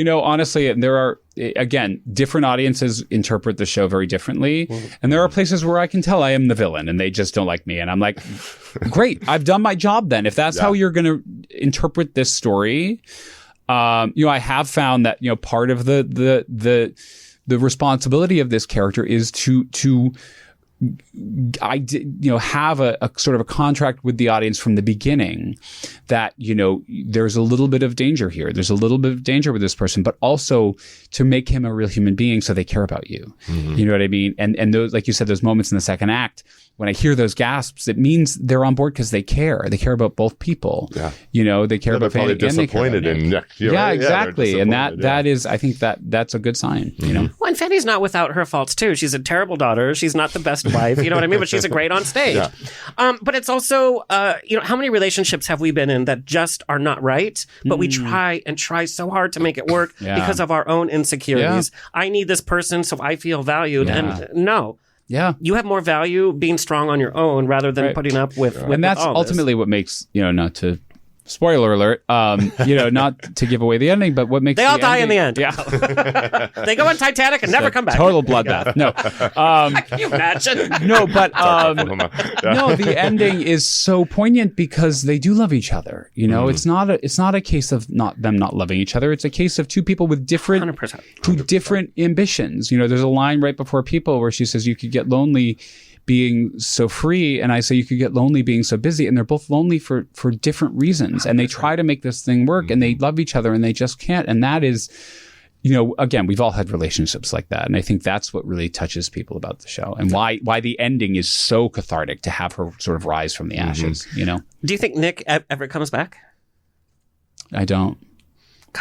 honestly, there are, again, different audiences interpret the show very differently. And there are places where I can tell I am the villain and they just don't like me. And I'm like, great, I've done my job then. If that's how you're going to interpret this story, I have found that, part of the responsibility of this character is to have a sort of a contract with the audience from the beginning that, there's a little bit of danger here. There's a little bit of danger with this person, but also to make him a real human being so they care about you. Mm-hmm. You know what I mean? And those, like you said, those moments in the second act, when I hear those gasps, it means they're on board because they care. They care about both people. Yeah. They care about Fanny and they care about Nick. Yeah, exactly. And that is, I think that's a good sign, Well, and Fanny's not without her faults too. She's a terrible daughter. She's not the best wife, you know what I mean? But she's a great on stage. Yeah. But it's also, how many relationships have we been in that just are not right, but we try so hard to make it work because of our own insecurities. Yeah. I need this person so I feel valued. Yeah. And no. Yeah. You have more value being strong on your own rather than putting up with and that's all ultimately this. What makes, not to spoiler alert, not to give away the ending, but what makes they all die in the end. Yeah. They go on Titanic and never come back. Total bloodbath. No. Can you imagine? No, but no, the ending is so poignant because they do love each other. It's not a case of them not loving each other. It's a case of two people with different 100%. Different ambitions. There's a line right before People where she says you could get lonely being so free, and I say you could get lonely being so busy, and they're both lonely for different reasons, and they try to make this thing work, and they love each other, and they just can't. And that is, again, we've all had relationships like that, and I think that's what really touches people about the show, and why the ending is so cathartic to have her sort of rise from the ashes. Do you think Nick ever comes back? I don't.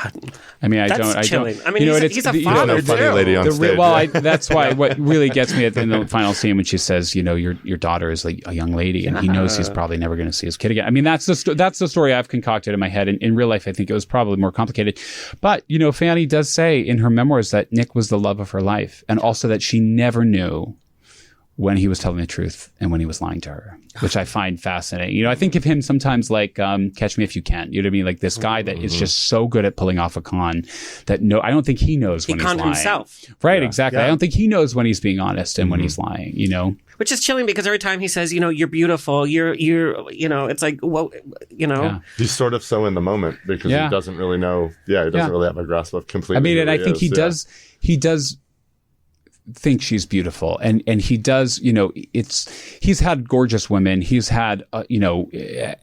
God, I mean, that's chilling. I mean, he's a funny father lady on stage. That's why what really gets me in the final scene when she says, your daughter is like a young lady, and he knows he's probably never going to see his kid again. I mean, that's the story I've concocted in my head. And in real life, I think it was probably more complicated. But Fanny does say in her memoirs that Nick was the love of her life, and also that she never knew when he was telling the truth and when he was lying to her, which I find fascinating. I think of him sometimes like Catch Me If You Can. You know what I mean? Like this guy that is just so good at pulling off a con that I don't think he knows when he's lying. He conned himself. Right, exactly. Yeah. I don't think he knows when he's being honest and when he's lying, Which is chilling because every time he says, you're beautiful, you're it's like, well, Yeah. He's sort of so in the moment because he doesn't really know. Yeah, he doesn't really have a grasp of completely. I mean, and I think he does think she's beautiful, and he does, he's had gorgeous women, he's had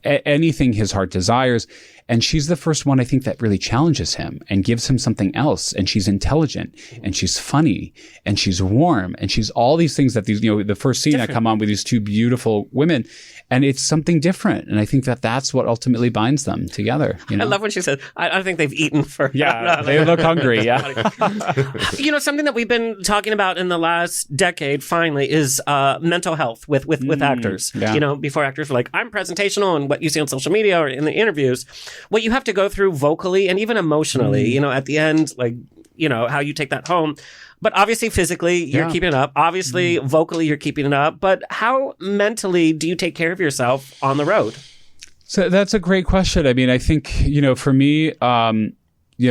anything his heart desires, And she's the first one, I think, that really challenges him and gives him something else. And she's intelligent and she's funny and she's warm and she's all these things that the first scene I come on with these two beautiful women, and it's something different. And I think that that's what ultimately binds them together. I love when she said, I think they've eaten for... Yeah, they look hungry, yeah. Something that we've been talking about in the last decade, finally, is mental health with actors. Yeah. Before actors were like, I'm presentational, and what you see on social media or in the interviews, what you have to go through vocally and even emotionally, at the end, like, how you take that home. But obviously, physically, you're keeping it up. Obviously, vocally, you're keeping it up. But how mentally do you take care of yourself on the road? So that's a great question. I mean, I think, for me,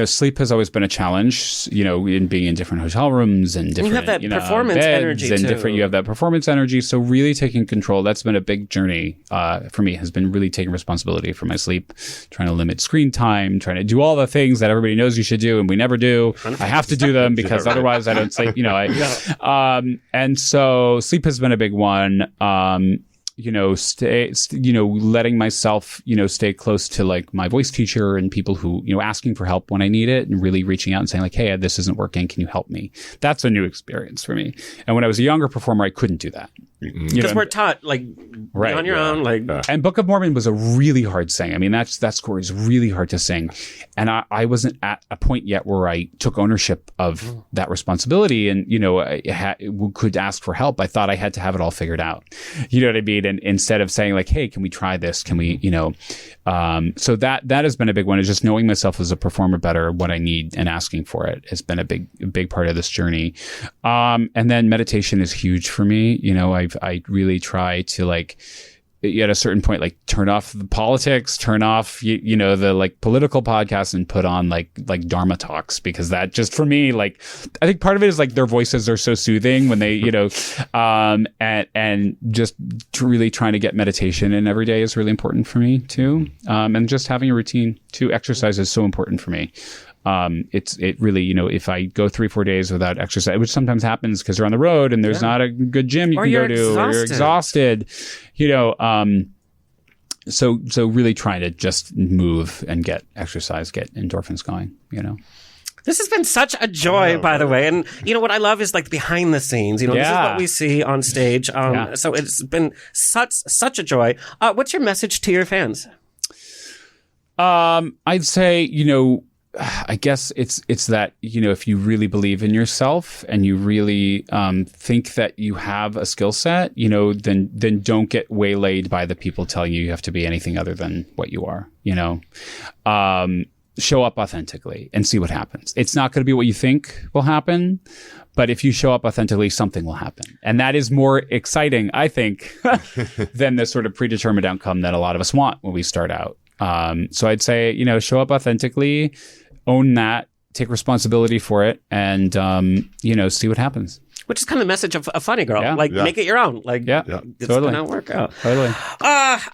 sleep has always been a challenge, in being in different hotel rooms and different, you have that performance energy and too. You have that performance energy. So really taking control, that's been a big journey for me, has been really taking responsibility for my sleep, trying to limit screen time, trying to do all the things that everybody knows you should do and we never do. I have to do them because otherwise I don't sleep, and so sleep has been a big one. Letting myself, stay close to like my voice teacher and people who, asking for help when I need it and really reaching out and saying like, hey, this isn't working. Can you help me? That's a new experience for me. And when I was a younger performer, I couldn't do that. Because we're taught like on your own, like. And Book of Mormon was a really hard sing. I mean, that score is really hard to sing, and I wasn't at a point yet where I took ownership of that responsibility, and I could ask for help. I thought I had to have it all figured out. You know what I mean? And instead of saying like, hey, can we try this? Can we, so that has been a big one. Is just knowing myself as a performer better, what I need, and asking for it has been a big part of this journey. And then meditation is huge for me. I really try to like at a certain point, like turn off the politics, turn off, the like political podcasts and put on like Dharma talks, because that just for me, like, I think part of it is like their voices are so soothing when they, and just really trying to get meditation in every day is really important for me too. And just having a routine to exercise is so important for me. It really, if I go 3-4 days without exercise, which sometimes happens because you're on the road and there's not a good gym you can go to, or you're exhausted, so really trying to just move and get exercise, get endorphins going, This has been such a joy, by the way. And what I love is like behind the scenes. This is what we see on stage. So it's been such a joy. What's your message to your fans? I'd say, I guess it's that, if you really believe in yourself and you really think that you have a skill set, then don't get waylaid by the people telling you have to be anything other than what you are, show up authentically and see what happens. It's not going to be what you think will happen, but if you show up authentically, something will happen. And that is more exciting, I think, than the sort of predetermined outcome that a lot of us want when we start out. So I'd say, show up authentically, own that, take responsibility for it, and, see what happens. Which is kind of the message of a Funny Girl. Make it your own. It's totally. going to work out. Totally.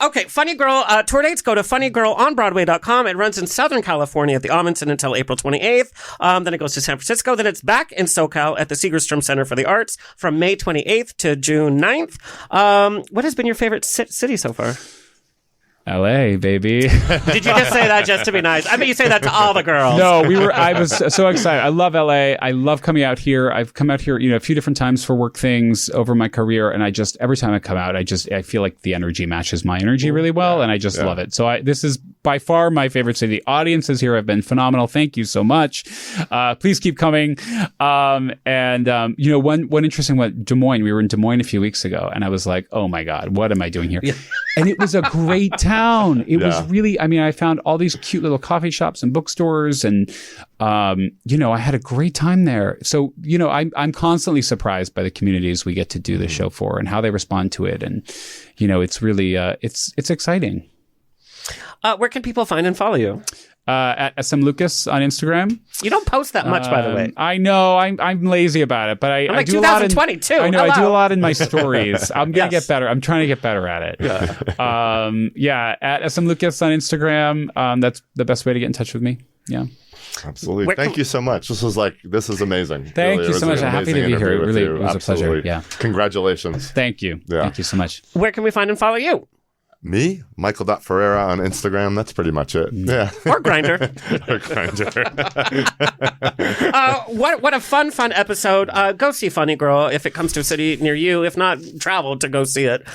Okay, Funny Girl, tour dates, go to funnygirlonbroadway.com. It runs in Southern California at the Amundsen until April 28th. Then it goes to San Francisco. Then it's back in SoCal at the Segerstrom Center for the Arts from May 28th to June 9th. What has been your favorite city so far? LA, baby. Did you just say that just to be nice? I mean, you say that to all the girls. No, I was so excited. I love LA. I love coming out here. I've come out here, a few different times for work things over my career. And every time I come out, I feel like the energy matches my energy really well. And I just love it. So this is by far my favorite city. The audiences here have been phenomenal. Thank you so much. Please keep coming. One interesting one, Des Moines. We were in Des Moines a few weeks ago and I was like, oh my God, what am I doing here? Yeah. And it was a great town. It was really, I found all these cute little coffee shops and bookstores and, I had a great time there. So, I'm constantly surprised by the communities we get to do the show for and how they respond to it. And, it's really, it's exciting. Where can people find and follow you? At SM Lukas on Instagram. You don't post that much, by the way. I know. I'm lazy about it, but I do a lot. 2022. I know. Hello. I do a lot in my stories. I'm gonna get better. I'm trying to get better at it. Yeah. At SM Lukas on Instagram. That's the best way to get in touch with me. Yeah. Absolutely. Thank you so much. This is amazing. Thank you so much. I'm happy to be here. It really was a pleasure. Yeah. Congratulations. Thank you. Yeah. Thank you so much. Where can we find and follow you? Me, Michael.Ferrera on Instagram. That's pretty much it. Yeah. Or Grindr. Or Grindr. What a fun episode. Go see Funny Girl if it comes to a city near you. If not, travel to go see it.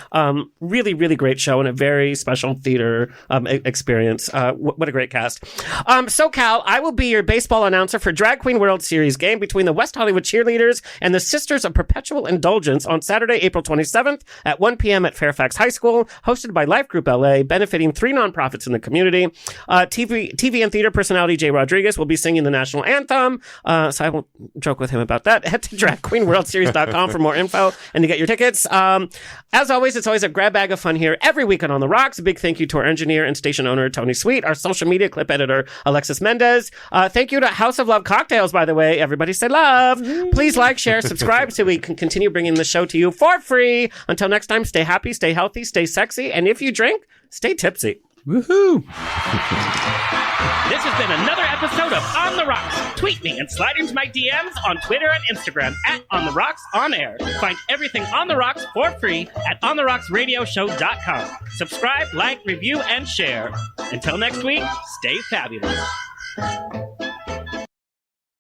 Really, really great show and a very special theater experience. What a great cast. SoCal, I will be your baseball announcer for Drag Queen World Series game between the West Hollywood Cheerleaders and the Sisters of Perpetual Indulgence on Saturday, April 27th at 1 p.m. at Fairfax High School, hosted by Life Group LA, benefiting 3 nonprofits in the community. TV and theater personality Jay Rodriguez will be singing the national anthem, so I won't joke with him about that. Head to dragqueenworldseries.com for more info and to get your tickets. As always, it's always a grab bag of fun here every weekend on The Rocks. A big thank you to our engineer and station owner, Tony Sweet, our social media clip editor, Alexis Mendez. Thank you to House of Love Cocktails, by the way. Everybody say love. Please like, share, subscribe so we can continue bringing the show to you for free. Until next time, stay happy, stay healthy, stay sexy, and if you drink, stay tipsy. Woohoo! This has been another episode of On the Rocks. Tweet me and slide into my DMs on Twitter and Instagram at On the Rocks On Air. Find everything On the Rocks for free at OnTheRocksRadioshow.com. Subscribe, like, review, and share. Until next week, stay fabulous.